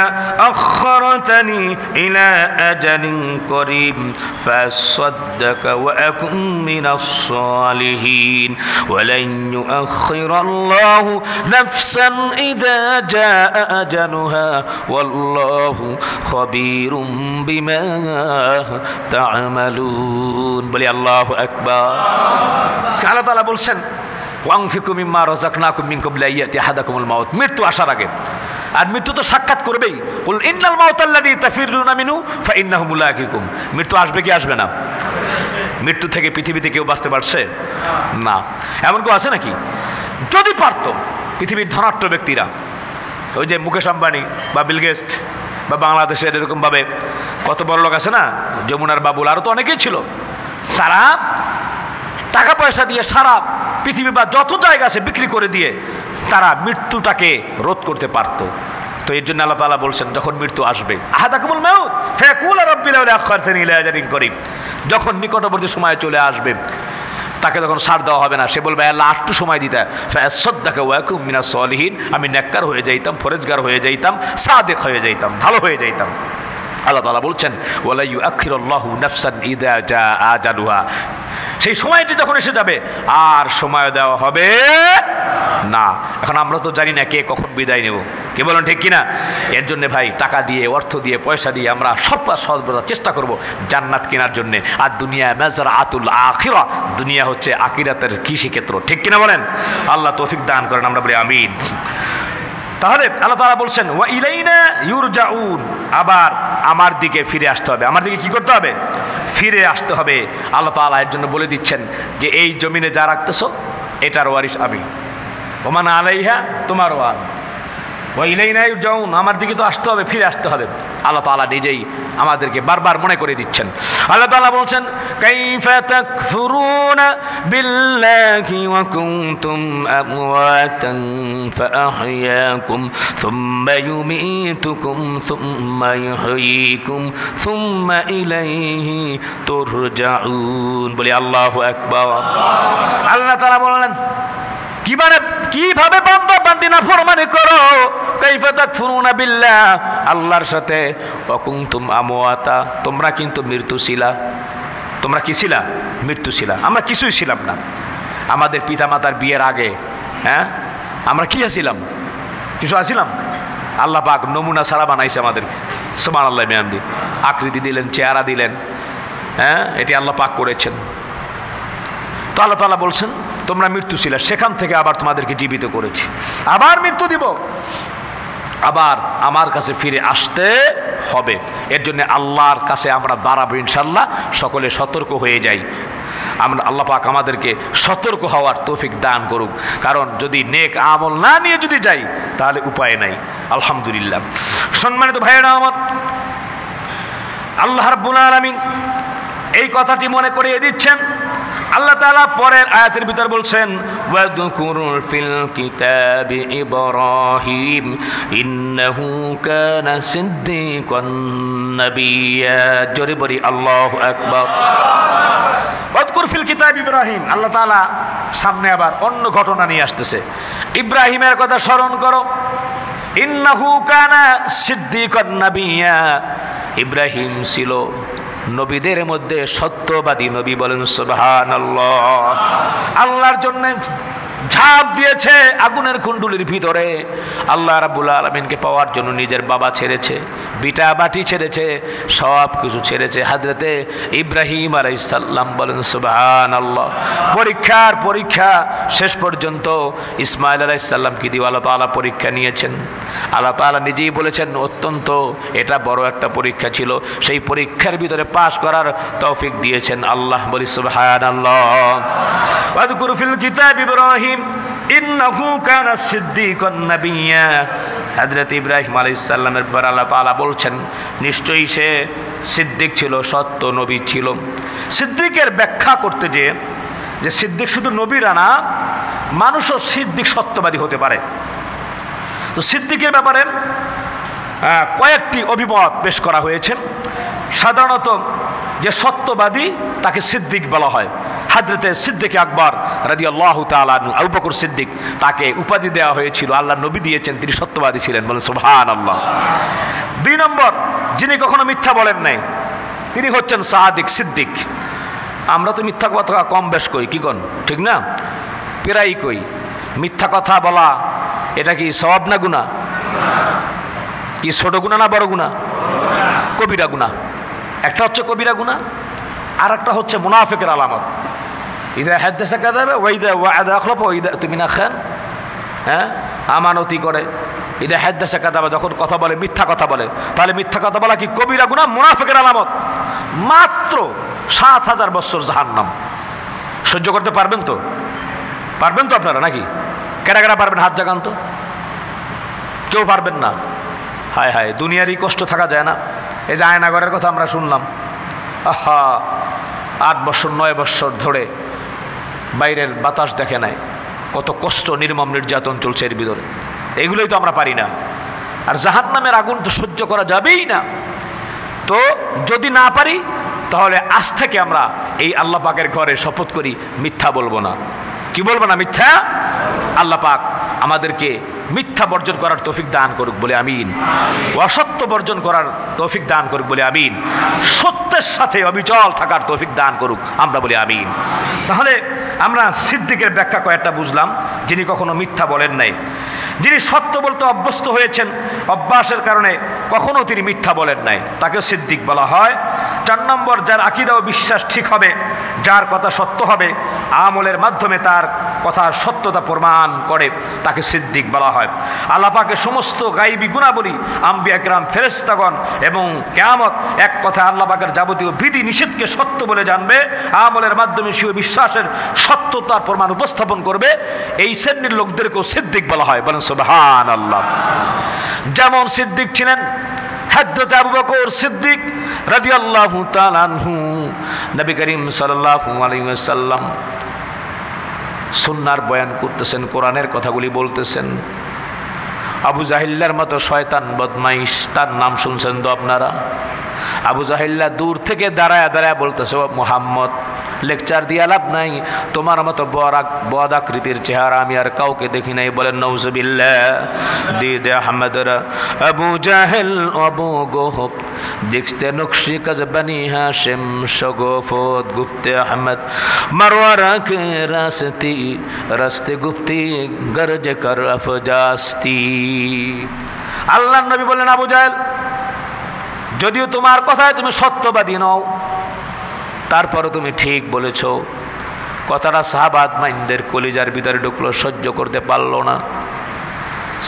আখখারতানি ইলা আজালিন করিব ফাসাদদাকা ওয়া আকুন মিনাস সালিহিন ওয়া লান ইউআখিরাল্লাহু নাফসান ইযা জাআ আজালুহা ওয়াল্লাহু খাবীরুম বিমা তা'মালুন। বলি আল্লাহু আকবার। আল্লাহ তাআলা বলছেন, ওয়ানফিকু মিম্মা রাযাকনাকুম মিন ক্বাবলি আন ইয়াতিয়া আহাদাকুমুল মাউত, মৃত্যু আসার আগে। আর মৃত্যু তো সাক্ষাৎ করবেই। কুল ইন্নাল মাউতাল্লাযী তাফিরুনা মিনহু ফাইন্নাহু মুলাকিকুম, মৃত্যু আসবে কি আসবে না? মৃত্যু থেকে পৃথিবীতে কেউ বাঁচতে পারছে না, এমন কেউ আছে নাকি? যদি পারত, পৃথিবীর ধনাঢ্য ব্যক্তিরা, ওই যে মুকেশ আম্বানি বা বিল গেটস বা বাংলাদেশের এরকমভাবে কত বড় লোক আছে না, যমুনার বাবুল, আরও তো অনেকেই ছিল, তারা টাকা পয়সা দিয়ে সারা পৃথিবী বা যত জায়গা আছে বিক্রি করে দিয়ে তারা মৃত্যুটাকে রোধ করতে পারত। তো এর জন্য আল্লাহ তাআলা বলছেন, যখন মৃত্যু আসবে, আহাদাকুমুল মাউত ফায়াকুল রাব্বি লাউলা আখখারতানি ইলা আজালিন করিব, যখন নিকটবর্তী সময় চলে আসবে, তাকে যখন ছাড় দেওয়া হবে না, সে বলবে আল্লাহ একটু সময় দিতে, ফায়াসাদদাকা ওয়া আকুম মিনাস সালিহিন, আমি নেককার হয়ে যাইতাম, ফরেজগার হয়ে যাইতাম, সাদেক হয়ে যাইতাম, ভালো হয়ে যাইতাম। আল্লাহ তাআলা বলছেন, ওয়ালা ইউআখিরুল্লাহু নাফসান ইযা জাআ আজালুহা, সেই সময়টি যখন এসে যাবে আর সময় দেওয়া হবে না। এখন আমরা তো জানি না কে কখন বিদায় নেব, কে বলেন ঠিক কিনা? এর জন্য ভাই টাকা দিয়ে, অর্থ দিয়ে, পয়সা দিয়ে আমরা সর্বদা চেষ্টা করব জান্নাত কেনার জন্য। আর দুনিয়া মাযরাআতুল আখিরা, দুনিয়া হচ্ছে আখিরাতের কৃষিক্ষেত্র, ঠিক কিনা বলেন? আল্লাহ তৌফিক দান করেন, আমরা বলি আমিন। তাহলে আল্লাহ তাআলা বলছেন ওয়া ইলাইনা ইউরজাউন, আবার আমার দিকে ফিরে আসতে হবে। আমার দিকে কি করতে হবে? ফিরে আসতে হবে। আল্লাহ তাআলা এর জন্য বলে দিচ্ছেন যে এই জমিনে যা রাখতেছো এটার ওয়ারিশ আমি, ওমান আলাইহা তোমার ওয়ার, ওয়া ইলাইনা ইউরজাউন, আমার দিকে তো আসতে হবে, ফিরে আসতে হবে। আল্লাহ তাআলা নিজেই আমাদেরকে বারবার মনে করে দিচ্ছেন। আল্লাহ তাআলা বলছেন কাইফা তাকফুরুনা বিল্লাহি ওয়া কুনতুম আমওয়াতান ফাআহইয়াকুম সুম্মা ইউমীতুকুম সুম্মা ইউহয়ীকুম সুম্মা ইলাইহি তুরজাউন। বলি আল্লাহু আকবার। আল্লাহ তাআলা বললেন কিভাবে বান্দা বান্দি নাফরমানি করো, কাইফা তাকফুরুনা বিল্লাহ, আল্লাহর সাথে, ওয়া কুনতুম আমওয়াতা, তোমরা কিন্তু মৃত্যু ছিলা। তোমরা কি ছিলা? মৃত্যু ছিলা। আমরা কিছুই ছিলাম না। আমাদের পিতামাতার বিয়ের আগে আমরা কি আছিলাম? কিছু আছিলাম? আল্লাহ পাক নমুনা ছাড়া বানাইছে আমাদেরকে। সুবহানাল্লাহ, বিহামদি। আকৃতি দিলেন, চেহারা দিলেন, এটি আল্লাহ পাক করেছেন। তো আল্লাহ তাআলা বলছেন তোমরা মৃত্যু ছিলে, সেখান থেকে আবার তোমাদেরকে জীবিত করেছি, আবার মৃত্যু দিব, আবার আমার কাছে ফিরে আসতে হবে। এর জন্য আল্লাহর কাছে আমরা দাঁড়াবো ইনশাআল্লাহ। সকলে সতর্ক হয়ে যাই। আমরা আল্লাহ পাক আমাদেরকে সতর্ক হওয়ার তৌফিক দান করুক। কারণ যদি নেক আমল না নিয়ে যদি যাই তাহলে উপায় নাই। আলহামদুলিল্লাহ। সম্মানিত ভাইয়েরা আমার, আল্লাহ রাব্বুল আলামিন এই কথাটি মনে করিয়ে দিচ্ছেন। আল্লাহ তাআলা পরের আয়াতের ভিতর বলছেন ওয়াযকুরুল ফিল কিতাবি ইব্রাহিম ইন্নাহু কানা সিদ্দীকান নাবিয়্যা। জোরে বলি আল্লাহু আকবার। ওয়াযকুর ফিল কিতাবি ইব্রাহিম, আল্লাহ তাআলা সামনে আবার অন্য ঘটনা নিয়ে আসতেছে। ইব্রাহিমের কথা স্মরণ করো। ইন্নাহু কানা সিদ্দীকান নাবিয়্যা, ইব্রাহিম ছিল নবীদের মধ্যে সত্যবাদী নবী। বলেন সুবহানাল্লাহ। আল্লাহর জন্য ঝাঁপ দিয়েছে আগুনের কুণ্ডুলির ভিতরে। আল্লাহ রাব্বুল আলামিনকে পাওয়ার জন্য নিজের বাবা ছেড়েছে, বিটা বাটি ছেড়েছে, সব কিছু ছেড়েছে হযরতে ইব্রাহিম আলাইহিস সালাম। বলেন সুবহানাল্লাহ। পরীক্ষার পরীক্ষা শেষ পর্যন্ত ইসমাঈল আলাইহিস সালামকে দিয়ে আল্লাহ তাআলা পরীক্ষা নিয়েছেন। আল্লাহ তাআলা নিজেই বলেছেন অত্যন্ত এটা বড় একটা পরীক্ষা ছিল, সেই পরীক্ষার ভিতরে পাশ করার তৌফিক দিয়েছেন আল্লাহ। বলি সুবহানাল্লাহ। ওয়াযকুর ফিল কিতাব ইব্রাহিম ইন্নাহু কানা সিদ্দীকান নাবিয়্যা। হযরত ইব্রাহিম আলাইহিস সালামের ব্যাপারে আল্লাহ তাআলা বলছেন নিশ্চয়ই সে সিদ্দিক ছিল, সত্য নবী ছিল। সিদ্দিকের ব্যাখ্যা করতে যে সিদ্দিক শুধু নবীরা না, মানুষও সিদ্দিক সত্যবাদী হতে পারে। তো সিদ্দিকের ব্যাপারে কয়েকটি অভিমত পেশ করা হয়েছে। সাধারণত যে সত্যবাদী তাকে সিদ্দিক বলা হয়। হযরতে সিদ্দিক আকবর রাদিয়াল্লাহু তাআলা আনহু, আবু বকর সিদ্দিক, তাকে উপাধি দেওয়া হয়েছিল, আল্লাহ নবী দিয়েছেন, তিনি সত্যবাদী ছিলেন। বলেন সুবহানাল্লাহ। 2 নম্বর, যিনি কখনো মিথ্যা বলেন নাই, তিনি হচ্ছেন সাদিক সিদ্দিক। আমরা তো মিথ্যা কথা কম বেশ কই, কি কোন ঠিক না? প্রায়ই কই। মিথ্যা কথা বলা এটা কি সওয়াব না গুনাহ? কি ছোট গুনাহ না বড় গুনাহ? কবিরা গুনাহ। একটা হচ্ছে কবিরা গুনাহ, আর একটা হচ্ছে মুনাফিকের আলামত। ইদা হাদাসা কাযাবা ওয়া ইদা ওয়া'আদা আখলাফা ওয়া ইদা তুমিনা খান। আমানতি করে। ইদা হাদাসা কাযাবা, যখন কথা বলে মিথ্যা কথা বলে। তাহলে মিথ্যা কথা বলা কি কবিরা গুনাহ, মুনাফিকের আলামত। মাত্র 7000 বছর জাহান্নাম। সহ্য করতে পারবেন তো? পারবেন তো আপনারা নাকি? কেডা কেডা পারবেন? হাত জাগান তো। কেউ পারবেন না। হায় হায়, দুনিয়ারই কষ্ট থাকা যায় না। এই যে আয়নাগরের কথা আমরা শুনলাম, আহা 8 বছর 9 বছর ধরে বাইরের বাতাস দেখে নাই, কত কষ্ট, নির্মম নির্যাতন চলছে এর ভিতরে। এগুলোই তো আমরা পারি না। আর জাহান্নামের আগুন তো সহ্য করা যাবেই না। তো যদি না পারি তাহলে আজ থেকে আমরা এই আল্লাহ পাকের ঘরে শপথ করি মিথ্যা বলবো না। কি বলবো না? মিথ্যা। আল্লাহ পাক আমাদেরকে মিথ্যা বর্জন করার তৌফিক দান করুক বলে আমিন। অসত্য বর্জন করার তৌফিক দান করুক বলে আমিন। সত্যের সাথে অবিচল থাকার তৌফিক দান করুক আমরা বলে আমিন। তাহলে আমরা সিদ্দিকের ব্যাখ্যা কয়েকটা বুঝলাম, যিনি কখনো মিথ্যা বলেন নাই, যিনি সত্য বলতে অভ্যস্ত হয়েছেন, অভ্যাসের কারণে কখনো তিনি মিথ্যা বলেন নাই, তাকে সিদ্দিক বলা হয়। 4 নম্বর, যার আকীদা ও বিশ্বাস ঠিক হবে, যার কথা সত্য হবে, আমলের মাধ্যমে তার কথা সত্যতা প্রমাণ করে, তাকে সিদ্দিক বলা হয়। আল্লাহ পাকের সমস্ত গায়বী গুণাবলী, আম্বিয়া কিরাম, ফেরেশতাগণ এবং কিয়ামত, এক কথা আল্লাহ পাকের যাবতীয় বিধি নিষেধকে সত্য বলে জানবে, আমলের মাধ্যমে সে বিশ্বাসের সত্যতার প্রমাণ উপস্থাপন করবে, এই শ্রেণীর লোকদেরকেও সিদ্দিক বলা হয়। বলেন সুবহানাল্লাহ। যেমন সিদ্দিক ছিলেন হযরত আবু বকর সিদ্দিক রাদিয়াল্লাহু তাআলা আনহু। নবী করিম সাল্লাল্লাহু আলাইহি ওয়াসাল্লাম সুন্নাহর বয়ান করতেছেন, কোরআনের কথাগুলি বলতেছেন। আবু জাহিল্লার মতো শয়তান বদমাইশ, তার নাম শুনছেন তো আপনারা। আবু জাহিল্লা দূর থেকে দাঁড়ায় দাঁড়ায় বলতেছে, ও মুহাম্মদ, লেকচার দিয়া লাভ নাই, তোমার মতো বদ আকৃতির চেহারা আমি আর কাউকে দেখি নাই। বলেন নাউজুবিল্লাহ। দিদে আহমদরা আবু জাহেল আবু গোহব দেখতে নকশি কাজবানি হাশিম শগফত গুপ্তে আহমদ মারওয়ারা কে রাস্তি রাস্তে গুপ্তি গরজ কর আফজাস্তি। আল্লাহর নবী বললেন, আবু জাহেল, যদিও তোমার কথায় তুমি সত্যবাদী নও, তারপরও তুমি ঠিক বলেছ। কথাটা সাহাবাত মাইনদের কলিজার ভিতরে ঢুকলো, সহ্য করতে পারল না।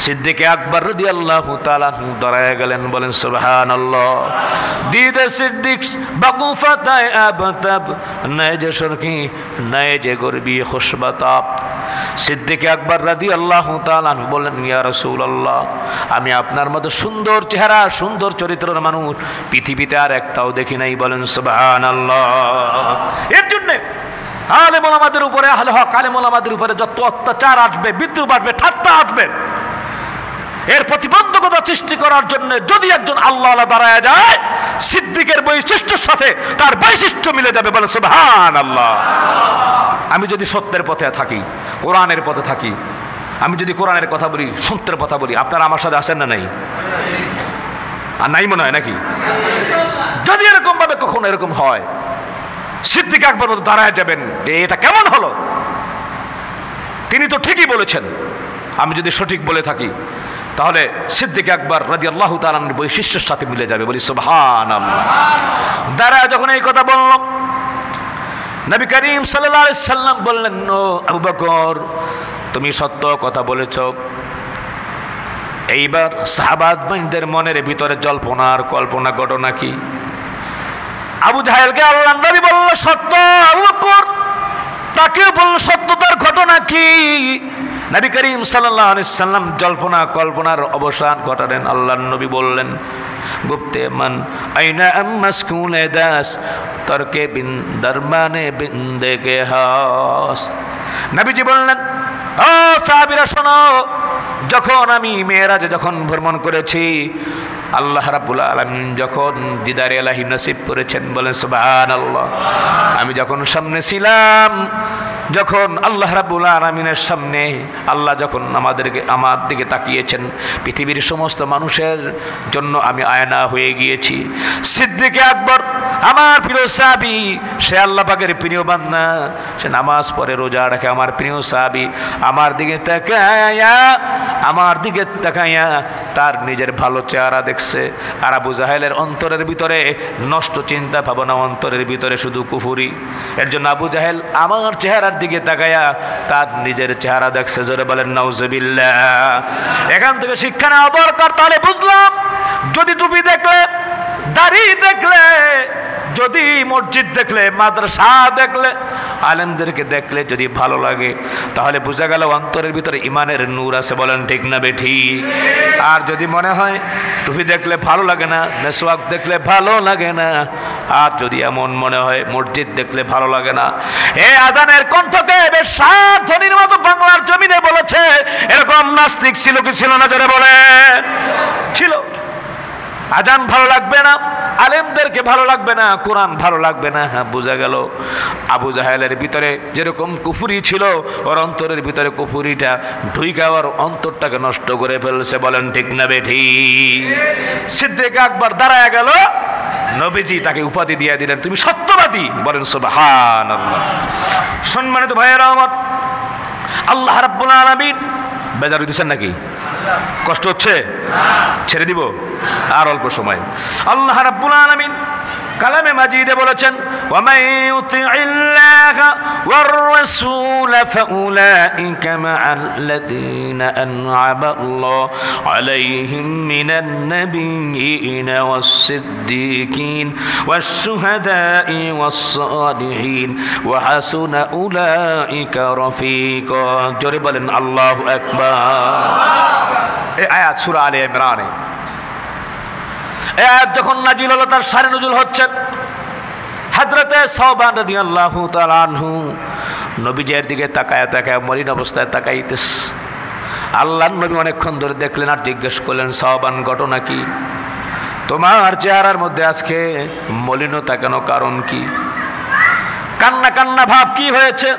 সিদ্দিক আকবর রাদিয়াল্লাহু তাআলা দাঁড়ায় গেলেন। বলেন সুবহানাল্লাহ। দিদে সিদ্দিক বাকুফাতায় আবতাব নয় যে সরকি নয় যে গরবি খুশবাতাব। সিদ্দিক আকবর রাদিয়াল্লাহু তাআলা বললেন, ইয়া রাসূলুল্লাহ, আমি আপনার মতো সুন্দর চেহারা, সুন্দর চরিত্রের মানুষ পৃথিবীতে আর একটাও দেখি নাই। বলেন সুবহানাল্লাহ। এর জন্য আলেম ওলামাদের উপরে, আহলে হক আলেম ওলামাদের উপরে যত অত্যাচার আসবে, বিদ্রুপ আসবে, ঠাট্টা আসবে, এর প্রতিবন্ধকতা সৃষ্টি করার জন্য যদি একজন আল্লাহওয়ালা দাঁড়ায় যায়, সিদ্দিকের বৈশিষ্ট্যের সাথে তার বৈশিষ্ট্য মিলে যাবে। বলে সুবহানাল্লাহ। আমি যদি সত্যের পথে থাকি, কোরআনের পথে থাকি, আমি যদি কোরআনের কথা বলি, সত্যের কথা বলি, আপনারা আমার সাথে আছেন না নাই? আর নাই মনে হয় নাকি? যদি এরকম ভাবে কখনো এরকম হয়, সিদ্দিক আকবর মতো দাঁড়ায় যাবেন যে এটা কেমন হলো, তিনি তো ঠিকই বলেছেন। আমি যদি সঠিক বলে থাকি, তাহলে সিদ্দিক আকবর রাদিয়াল্লাহু তাআলার বৈশিষ্ট্যের সাথে মিলে যাবে। বলি সুবহানাল্লাহ। দাঁড়ায় যখন এই কথা বলল, নবী করিম সাল্লাল্লাহু আলাইহি সাল্লাম বললেন, ও আবু বকর, তুমি সত্য কথা বলেছ। এইবার সাহাবাদের মনের ভিতরে জল্পনার কল্পনা ঘটনা কি? আবু জাহেলকে আল্লাহর নবী বলল সত্য, আবু বকর তাকে বলল সত্য, তার ঘটনা কি? নবী করিম সাল্লাল্লাহু আলাইহি সাল্লাম জল্পনা কল্পনার অবসান ঘটালেন। আল্লাহর নবী বললেন, গুপ্তে মান আইনা মাসকুনে দাস তরকে বিন দরবানে বিন্দে কে হাস। নবীজি বললেন, ও সাহাবীরা শোনো, যখন আমি মেরাজে যখন ভ্রমণ করেছি, আল্লাহ রাব্বুল আলামিন যখন দিদারে ইলাহি নসিব করেছেন। বলেন সুবহানাল্লাহ। আমি যখন সামনে ছিলাম, যখন আল্লাহ রাব্বুল আলামিনের সামনে আল্লাহ যখন আমার দিকে তাকিয়েছেন, পৃথিবীর সমস্ত মানুষের জন্য আমি আয়না হয়ে গিয়েছি। সিদ্দিক আকবর আমার প্রিয় সাহাবী, সে আল্লাহ পাকের প্রিয় বান্দা, সে নামাজ পড়ে, রোজা রাখে, আমার প্রিয় সাহাবী, আমার দিকে তাকায়া তার নিজের ভালো চেহারা দেখছে। আর আবু জাহেলের অন্তরের ভিতরে নষ্ট চিন্তা ভাবনা, অন্তরের ভিতরে শুধু কুফুরি। এর জন্য আবু জাহেল আমার চেহারার দিকে তাকায়া তার নিজের চেহারা দেখছে। জোরে বলেন নাউজুবিল্লাহ। এখান থেকে শিক্ষা নেওয়া দরকার। তাহলে বুঝলাম, যদি টুপি দেখলে, দাড়ি দেখলে, যদি মসজিদ দেখলে, মাদ্রাসা দেখলে, আলেমদেরকে দেখলে যদি ভালো লাগে, তাহলে বোঝা গেল অন্তরের ভিতরে ইমানের নূর আছে। বলেন ঠিক না বেঠিক? আর যদি মনে হয় টুপি দেখলে ভালো লাগে না, মেসওয়াক দেখলে ভালো লাগে না, আর যদি এমন মনে হয় মসজিদ দেখলে ভালো লাগে না, এই আজানের কণ্ঠকে বেশ ধ্বনির মতো বাংলার জমিনে বলেছে, এরকম নাস্তিক ছিল কি ছিল না? জোরে বলেন। ছিল। আজান ভালো লাগবে না, আলেমদেরকে ভালো লাগবে না, কোরআন ভালো লাগবে না। হ্যাঁ, বোঝা গেল আবু জাহেলের ভিতরে যেরকম কুফরি ছিল, ওর অন্তরের ভিতরে কুফরিটা ঢুইকা ওর অন্তরটাকে নষ্ট করে ফেলছে। বলেন ঠিক না বেঠিক? সিদ্দিক আকবর দাঁড়ায় গেল, নবীজি তাকে উপাধি দিয়ে দিলেন, তুমি সত্যবাদী। বলেন সুবহানাল্লাহ। সম্মানিত ভাইয়েরা আমার, আল্লাহ রাব্বুল আলামিন বেজার হইতেছেন নাকি? কষ্ট হচ্ছে? ছেড়ে দিব আর অল্প সময়। আল্লাহ রাব্বুল আলামিন কালামে মাজিদে বলেছেন, ওয়া মান ইউতিইল্লাহা ওয়ার রাসূল ফাউলাইকা মা'আল্লাযীনা আন'আমা আল্লাহু আলাইহিম মিনান নাবিয়্যিনা ওয়াস-সিদ্দীকিন ওয়াশ-শুহাদা'i ওয়াস-সালিহিন ওয়া হাসুনা উলাইকা রাফীকা। জোরে বলেন আল্লাহু আকবার। এই আয়াত সূরা আলে ইমরানে। এই আয়াত যখন নাজিল হলো, তার শানে নুজুল হচ্ছে হযরতে সাওবান রাদিয়াল্লাহু তাআলা আনহু নবীজির দিকে তাকায় তাকায় মলিন অবস্থায় তাকাইতেছে। আল্লাহর নবী অনেকক্ষণ ধরে দেখলেন আর জিজ্ঞেস করলেন, সাওবান ঘটনা কি? তোমার চেহারার মধ্যে আজকে মলিনতা কেন? কারণ কি? কান্না কান্না ভাব কি হয়েছে?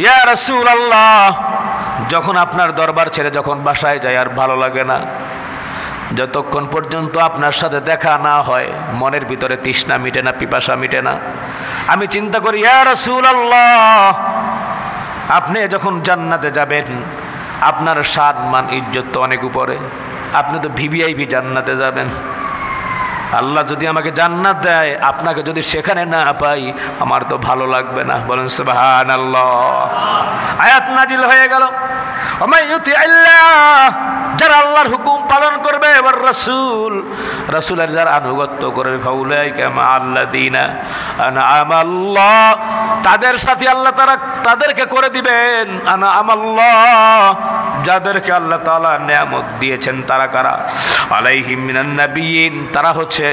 ইয়া রাসূলুল্লাহ, যখন আপনার দরবার ছেড়ে যখন বাসায় যাই আর ভালো লাগে না, যতক্ষণ পর্যন্ত আপনার সাথে দেখা না হয় মনের ভিতরে তৃষ্ণা মিটে না, পিপাসা মিটে না। আমি চিন্তা করি, ইয়া রাসূলুল্লাহ, আপনি যখন জান্নাতে যাবেন, আপনার শান মান ইজ্জত তো অনেক উপরে, আপনি তো ভিভিআইপি জান্নাতে যাবেন। আল্লাহ যদি আমাকে জান্নাত দেয়, আপনাকে যদি সেখানে না পাই, আমার তো ভালো লাগবে না। বলেন সুবহানাল্লাহ। আয়াত নাজিল হয়ে গেল, ওয়া মান ইউতিইল্লাহ, যারা আল্লাহর হুকুম পালন করবে, এবার রাসূল, রাসূলের যারা আনুগত্য করবে, ফাউলাইকা মা'আল্লাযীনা আন'আমা আল্লাহ, তাদের সাথে আল্লাহ তারা তাদেরকে করে দিবেন আন'আমা আল্লাহ, যাদেরকে আল্লাহ তাআলা নিয়ামত দিয়েছেন। তারা কারা? আলাইহিম মিনান নাবিয়্যিন, তারা হচ্ছে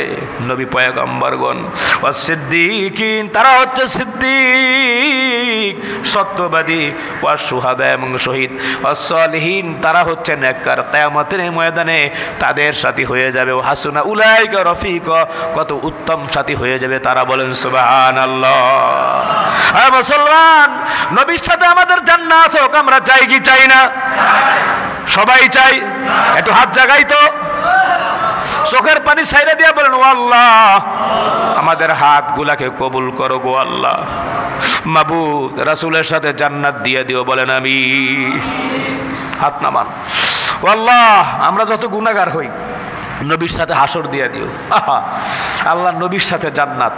নবী পয়গম্বরগণ, ওয়াস সিদ্দীকিন, তারা হচ্ছে সিদ্দিক সত্যবাদী, ওয়াস শুহাদা এবং শহীদ, ওয়াস সালিহিন, তারা হচ্ছে নেককার। কিয়ামতের ময়দানে তাদের সাথী হয়ে যাবে, ও হাসুনা উলাইকা রফিকা, কত উত্তম সাথী হয়ে যাবে তারা। বলেন সুবহানাল্লাহ। আর মুসলমান, নবীর সাথে আমাদের জান্নাত হোক, আমরা চাই কি চাই না? সবাই চাই। একটু হাত জাগাই তো, চোখের পানি ছাইরা দিয়া বলেন, ও আল্লাহ, আমাদের হাতগুলাকে কবুল করো গো আল্লাহ। মাবুদ, রাসূলের সাথে জান্নাত দিয়ে দিও। বলেন আমিন। হাত নামান। ও আল্লাহ, আমরা যত গুনাহগার হই, নবীর সাথে হাসর দিয়ে দিও। আল্লাহ, নবীর সাথে জান্নাত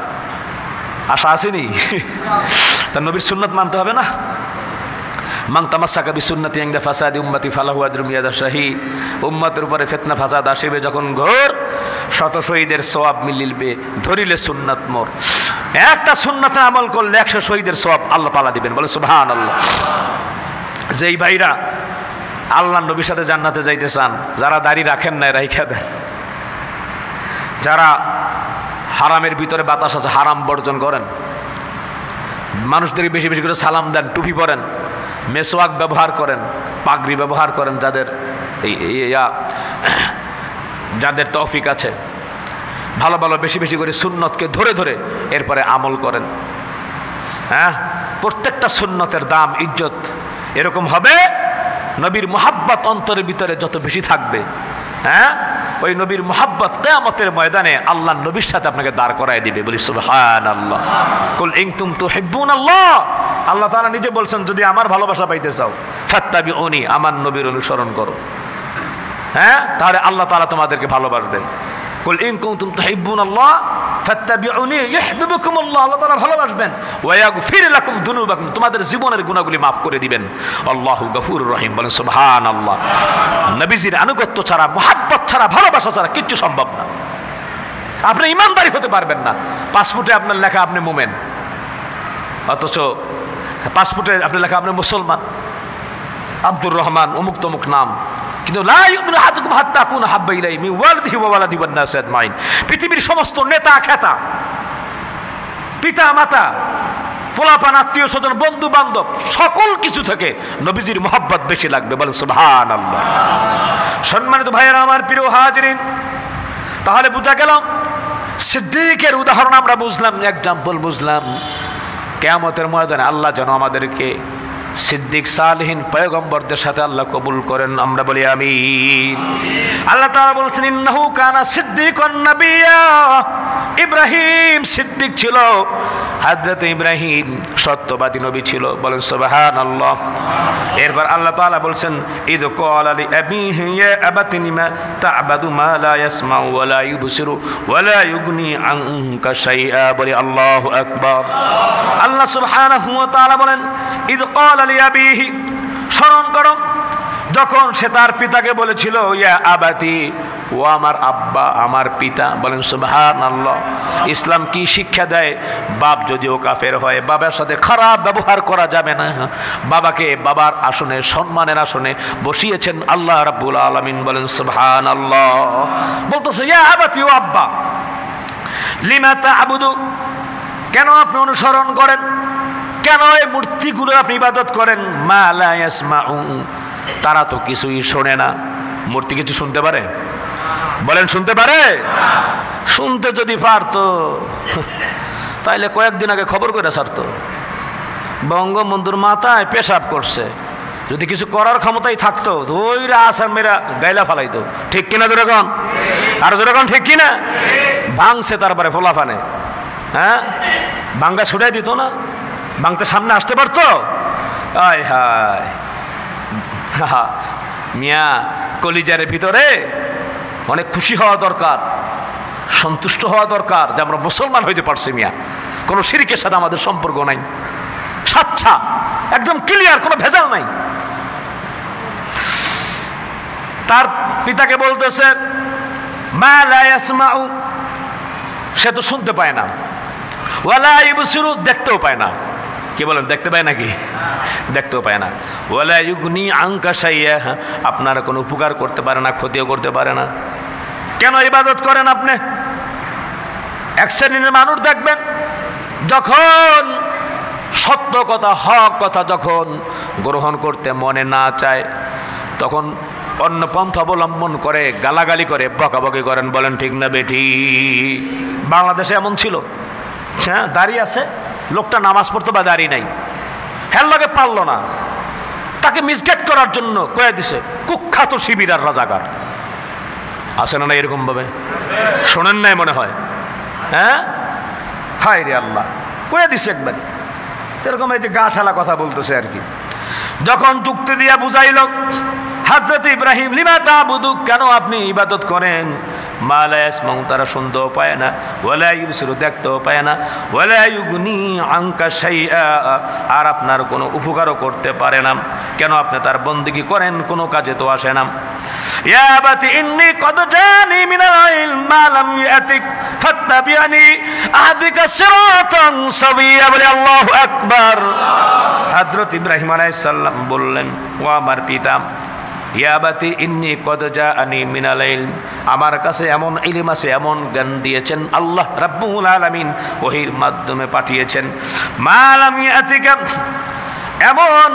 আশা আসেনি? তা নবীর সুন্নাত মানতে হবে না? মান তামাসসাকা বিসুন্নতি ইনদা ফাসাদি উম্মতি ফালাহু আজরু মিয়াদা শাহীদ। উম্মতের উপরে ফিতনা ফাসাদ আসিবে যখন ঘোর, শত শহীদের সওয়াব মিলিবে, ধরিলে সুন্নাত মোর। একটা সুন্নাতে আমল করলে 100 শহীদের সওয়াব আল্লাহ তাআলা দিবেন। বলে সুবহানাল্লাহ। যেই ভাইরা আল্লাহ নবীর সাথে জান্নাতে যাইতে চান, যারা দাড়ি রাখেন না রাইখা দেন, যারা হারামের ভিতরে বাতাস আছে হারাম বর্জন করেন, মানুষদেরকে বেশি বেশি করে সালাম দেন, টুপি পরেন, মেসওয়াক ব্যবহার করেন, পাগড়ি ব্যবহার করেন, যাদের তৌফিক আছে, ভালো ভালো বেশি বেশি করে সুন্নতকে ধরে ধরে এরপরে আমল করেন। হ্যাঁ, প্রত্যেকটা সুন্নতের দাম ইজ্জত এরকম হবে, নবীর মুহাব্বত অন্তরের ভিতরে যত বেশি থাকবে, হ্যাঁ, ওই নবীর মুহাব্বত কিয়ামতের ময়দানে আল্লাহ নবীর সাথে আপনাকে দাঁড় করায় দিবে। বলি সুবহানাল্লাহ। কুল ইন কুনতুম তুহিব্বুনাল্লাহ, আল্লাহ তাআলা নিজে বলছেন, যদি আমার ভালোবাসা পাইতে চাও, ফাত্তাবিউনি, আমার নবীর অনুসরণ করো। হ্যাঁ, তাহলে আল্লাহ তাআলা তোমাদেরকে ভালোবাসবেন। কুল ইন কুনতুম তুহিব্বুনাল্লাহ ফাত্তাবিউনি ইউহিব্বুকুমুল্লাহ, আল্লাহ তাআলা ভালোবাসবেন। ওয়া ইয়াগফির লাকুম যুনুবাকুম, তোমাদের জীবনের গুনাহগুলি মাফ করে দিবেন। আল্লাহু গফুরুর রহিম। বলেন সুবহানাল্লাহ। নবীজির আনুগত্য ছাড়া, মুহাব্বত ছাড়া, ভালোবাসা ছাড়া কিচ্ছু সম্ভব না। আপনি ইমানদারি হতে পারবেন না। পাসপোর্টে আপনার লেখা আপনি মুমিন, অথচ পাসপোর্টে আপনার লেখা আপনি মুসলমান, আব্দুর রহমান অমুক তমুক নাম, কিন্তু লা ইউমিনু আহাদুকুম হাত্তা আকুনা হাব্বা ইলাইহি মিন ওয়ালিদিহি ওয়া ওয়ালাদিহি ওয়ান নাসি আজমাইন। পৃথিবীর সমস্ত নেতা খেতা, পিতা মাতা, পোলাপান, আত্মীয় স্বজন, বন্ধু বান্ধব, সকল কিছু থেকে নবীজির মুহাব্বত বেশি লাগবে। বলেন সুবহানাল্লাহ। সম্মানিত ভাইয়েরা আমার, প্রিয় হাজিরিন, তাহলে বোঝা গেল সিদ্দিকের উদাহরণ আমরা বুঝলাম, এক্সাম্পল বুঝলাম। কিয়ামতের ময়দানে আল্লাহ যেন আমাদেরকে সিদ্দিক সালেহীন পয়গম্বরদের সাথে আল্লাহ কবুল করেন, আমরা বলি আমিন। আল্লাহ তাআলা বলেছেন ইন্নাহু কানা সিদ্দিকুন নাবিয়্যা, ইব্রাহিম সিদ্দিক ছিল, হযরত ইব্রাহিম সত্যবাদী নবী ছিল, বলেন সুবহানাল্লাহ। এরপর আল্লাহ তাআলা বলছেন ইদ ক্বালা লি আবিহি ইয়া আবাতি লিমা তা'বুদু মা লা ইয়াসমাউ ওয়া লা ইউবসিরু ওয়া লা ইউগনি আনকা শাইআ, বলি আল্লাহু আকবার। আল্লাহ সুবহানাহু ওয়া তাআলা বলেন ইদ ক্বালা লি আবিহি, স্মরণ করো যখন সে তার পিতাকে বলেছিল ইয়া আবাতি, ও আমার আব্বা, আমার পিতা, বলেন সুবহানাল্লাহ। ইসলাম কি শিক্ষা দেয়? বাপ যদিও কাফের হয়, বাবার সাথে খারাপ ব্যবহার করা যাবে না। বাবাকে বাবার আসনে, সম্মানের আসনে বসিয়েছেন আল্লাহ রাব্বুল আলামিন, বলেন সুবহানাল্লাহ। বলতেছে ইয়া আবাতি, ও আব্বা, লিমা তা'বুদু, কেন আপনি অনুসরণ করেন, কেন এই মূর্তিগুলোর আপনি ইবাদত করেন? মা লা ইয়াসমাউ, তারা তো কিছুই শোনে না। মূর্তি কিছু শুনতে পারে? বলেন শুনতে পারে? শুনতে যদি পারতো তাইলে কয়েকদিন আগে খবর করে ছাড়তো বঙ্গবন্ধুর মাথায় পেশাব করছে। যদি কিছু করার ক্ষমতাই থাকতো ওইরা আসামেরা গাইলা ফালাইতো, ঠিক কিনা যেরকম? আর যেরকম ঠিক কিনা? ভাঙছে তারপরে ফোলাফানে, হ্যাঁ, ভাঙ্গা ছুটাই দিত না, ভাঙতে সামনে আসতে পারতো? আয় হায় মিয়া, কলিজার ভিতরে অনেক খুশি হওয়া দরকার, সন্তুষ্ট হওয়া দরকার যে আমরা মুসলমান হইতে পারছি। মিয়া, কোনো শিরকের সাথে আমাদের সম্পর্ক নাই, স্বচ্ছা, একদম ক্লিয়ার, কোনো ভেজাল নাই। তার পিতাকে বলতেছে মা লা ইয়াসমাউ, সে তো শুনতে পায় না, ওয়া লা ইবসিরু, দেখতেও পায় না। কি বলেন, দেখতে পায় নাকি? দেখতেও পায় না। ওয়ালা ইউগনি আনকা শাইআ, আপনার কোনো উপকার করতে পারে না, ক্ষতিও করতে পারে না। কেন ইবাদত করেন আপনি? এক শ্রেণীর মানুষ দেখবেন যখন সত্য কথা, হক কথা যখন গ্রহণ করতে মনে না চায় তখন অন্য পন্থা অবলম্বন করে, গালাগালি করে, বকাবকি করেন, বলেন ঠিক না বেঠি? বাংলাদেশে এমন ছিল, হ্যাঁ, দাঁড়িয়ে আছে লোকটা, নামাজ পড়তো বা দাঁড়িয়ে নাই, হের লগে পারল না, তাকে মিসগাইড করার জন্য কয়ে দিছে কুখ্যাত শিবির আর রাজাকার। আছে না এরকম ভাবে? শোনেন নাই মনে হয়? হ্যাঁ, হায় রে আল্লাহ, কয়ে দিছে একবার এরকম, এই যে গা ঠেলা কথা বলতেছে আর কি। যখন যুক্তি দিয়া বুঝাইল হযরত ইব্রাহিম লিমা তা'বুদু, কেন আপনি ইবাদত করেন? মা লা ইয়াসমাউ, তারা শুনতেও পায় না, ওয়ালা ইউবসিরু, দেখতেও পায় না, ওয়ালা ইউগনি আনকা শাইআ, আর আপনার কোনো উপকারও করতে পারে না। কেন আপনি তার বন্দেগী করেন? কোনো কাজে তো আসে না। ইয়া আবাতি ইন্নী কদ জানি মিনাল ইলম মা লাম ইয়াতিক ফাত্তাবিআনি আহদিকা সিরাতান সাবিয়্যা, বলে আল্লাহু আকবার। হযরত ইব্রাহিম আলাইহিস সালাম বললেন, ও আমার পিতা, ইয়া আবাতি ইন্নী কদ জাআনি মিনাল ইলম, আমার কাছে এমন ইলম আছে, এমন জ্ঞান দিয়েছেন আল্লাহ রাব্বুল আলামিন, ওহীর মাধ্যমে পাঠিয়েছেন। মা লাম ইয়াতিকা, এমন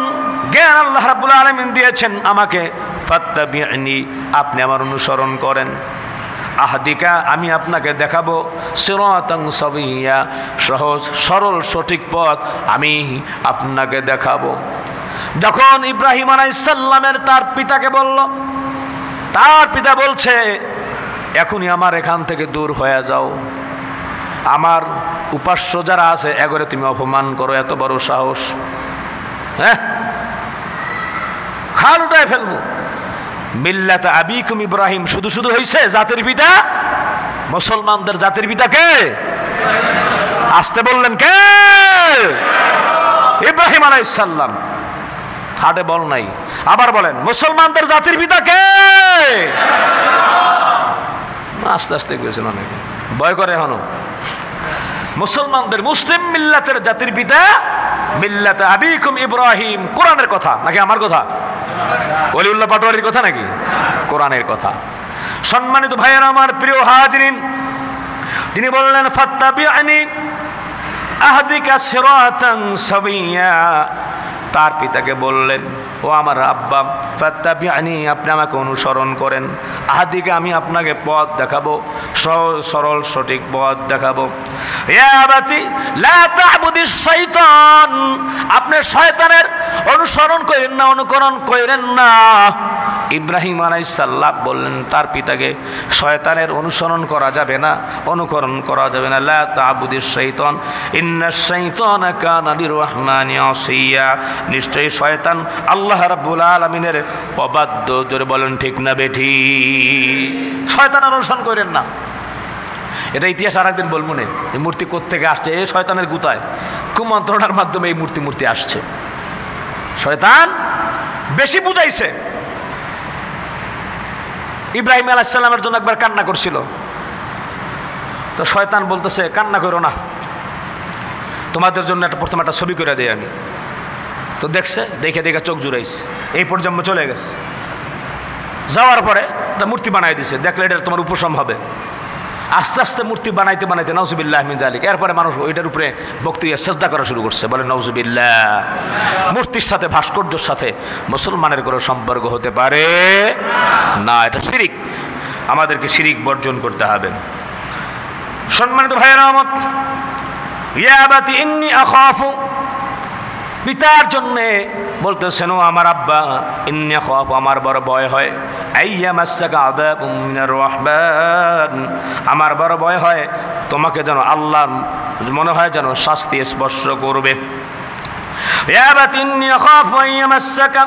জ্ঞান আল্লাহ রাব্বুল আলামিন দিয়েছেন আমাকে। ফাত্তাবিআনি, আপনি আমার অনুসরণ করেন। আহদিকা, আমি আপনাকে দেখাবো। সিরাতান সাবিয়্যা, সহজ সরল সঠিক পথ আমি আপনাকে দেখাবো। যখন ইব্রাহিম আলাইহিস সালামের তার পিতাকে বলল, তার পিতা বলছে এখনই আমার এখান থেকে দূর হয়ে যাও, আমার উপাস্য যারা আছে এগরে তুমি অপমান করো, এত বড় সাহস? হ্যাঁ, খাল উঠায় ফেলবো। মিল্লাত আবিকুম ইব্রাহিম, শুধু শুধু হইছে জাতির পিতা, মুসলমানদের জাতির পিতা কে? আসতে বললেন কে? ইব্রাহিম আলাইহিস সালাম। হাটে বল নাই, আবার বলেন মুসলমানদের জাতির পিতা কে? আস্তে আস্তে গেছিল অনেকে, ভয় করে এখনো। মুসলমানদের, মুসলিম মিল্লাতের জাতির পিতা মিল্লাত আবিকুম ইব্রাহিম। কোরআনের কথা নাকি আমার কথা? ওলিউল্লাহ পাটোয়ারির কথা নাকি? কোরআনের কথা। সম্মানিত ভাইয়েরা আমার, প্রিয় হাজিরিন, তিনি বললেন ফাত্তাবিআনি আহদিকা সিরাতান সাবিয়্যা, তার পিতাকে বললেন, ও আমার আব্বা, ফাত্তাবিআনি, আপনি আমাকে অনুসরণ করেন, আহাদিকে আমি আপনাকে পথ দেখাবো, সরল সঠিক পথ দেখাবো। ইয়া আবাতি লা তা'বুদিশ শাইতান, আপনি শয়তানের অনুসরণ করেন না, অনুকরণ করেন না। ইব্রাহিম আলাইহিস সালাম বললেন তার পিতাকে, শয়তানের অনুসরণ করা যাবে না, অনুকরণ করা যাবে না। লা তা'বুদিশ শাইতান ইন্নাশ শাইতানা কানা লির-রাহমানি আসিয়া, নিশ্চয়ই শয়তান আল্লাহ রাব্বুল আলামিনের অবাধ্য। জোরে বলেন ঠিক না বেঠি? শয়তানের অনুসরণ করেন না। এটা ইতিহাস আর একদিন বলবো না। এই মূর্তি কোত্থেকে আসছে? এই শয়তানের গুতায়, কুমন্ত্রণার মাধ্যমে এই মূর্তি আসছে। শয়তান বেশি বুঝাইছে। ইব্রাহিম আলাইহিস সালামের জন্য একবার কান্না করছিল, তো শয়তান বলতেছে, কান্না করো না, তোমাদের জন্য প্রথম একটা ছবি করে দেয় আমি। তো দেখছে, দেখে চোখ জুড়াইছে, এই পর্যন্ত চলে গেছে। যাওয়ার পরে একটা মূর্তি বানাই দিছে, দেখলে এটা তোমার উপশম হবে। আস্তে আস্তে মূর্তি বানাইতে নাউজুবিল্লাহ মিন যালিক। এরপরে মানুষ ওইটার উপরে বক্তৃতা সেজদা করা শুরু করছে, বলে নাউজুবিল্লাহ। মূর্তির সাথে, ভাস্কর্যের সাথে মুসলমানের কোনো সম্পর্ক হতে পারে না, এটা শিরিক। আমাদেরকে শিরিক বর্জন করতে হবে। সম্মানিত ভাইয়েরা আমার, ইয়া আবাতি ইন্নী আখাফু, পিতার জন্যে বলতেছেন, ও আমার আব্বা, ইন্নী আখাফু, আমার বড় ভয় হয়, আইয়া মাসসাকা আযাবুম মিনার রাহমান, আমার বড় ভয় হয় তোমাকে যেন আল্লাহ মনে হয় যেন শাস্তি স্পর্শ করবে। ইয়া আবাতি ইন্নী আখাফু আইয়া মাসসাকা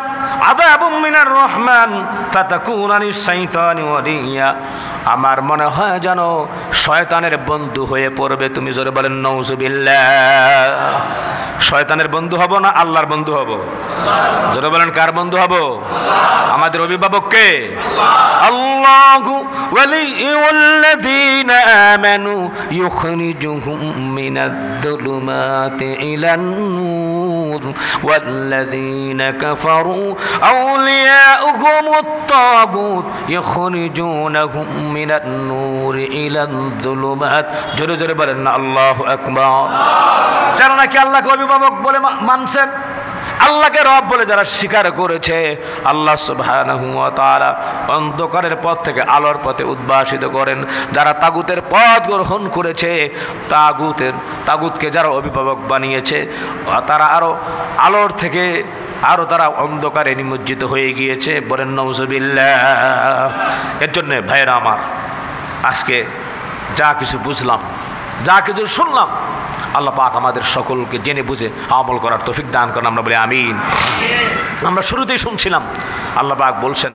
আযাবুম মিনার রাহমান ফাতাকুনা লিশ-শাইতানি ওয়ালিয়্যা, আমার মনে হয় যেন শয়তানের বন্ধু হয়ে পড়বে। তুমি জোরে বলেন নাউজুবিল্লাহ। শয়তানের বন্ধু হব না আল্লাহর বন্ধু হব? জোরে বলেন কার বন্ধু হব? আমাদের অভিভাবক কে? আল্লাহু ওয়ালিয়্যুল্লাযীনা আমানু ইউখরিজুহুম মিনায-যুলুমাতি ইলান-নূর ওয়াল্লাযীনা কাফারু আউলিয়াউহুমুত-তাগুত ইউখরিজুনাহুম মিনান-নূর ইলায-যুলুমাত। জোরে জোরে বলেন না আল্লাহু আকবার। যারা নাকি আল্লাহকে অভিভাবক বলে মানছেন, আল্লাহকে রব বলে যারা স্বীকার করেছে, আল্লাহ সুবহানাহু ওয়া তাআলা অন্ধকারের পথ থেকে আলোর পথে উদ্ভাসিত করেন। যারা তাগুতের পথ গ্রহণ করেছে, তাগুতকে যারা অভিভাবক বানিয়েছে, তারা আরো আলোর থেকে তারা অন্ধকারে নিমজ্জিত হয়ে গিয়েছে। বলেন নাউজুবিল্লাহ। এর জন্যে ভাইয়েরা আমার, আজকে যা কিছু বুঝলাম, যা কিছু শুনলাম, আল্লাহ পাক আমাদের সকলকে জেনে বুঝে আমল করার তৌফিক দান করেন। আমরা বলি আমিন। আমরা শুরুতেই শুনছিলাম, আল্লাহ পাক বলছেন,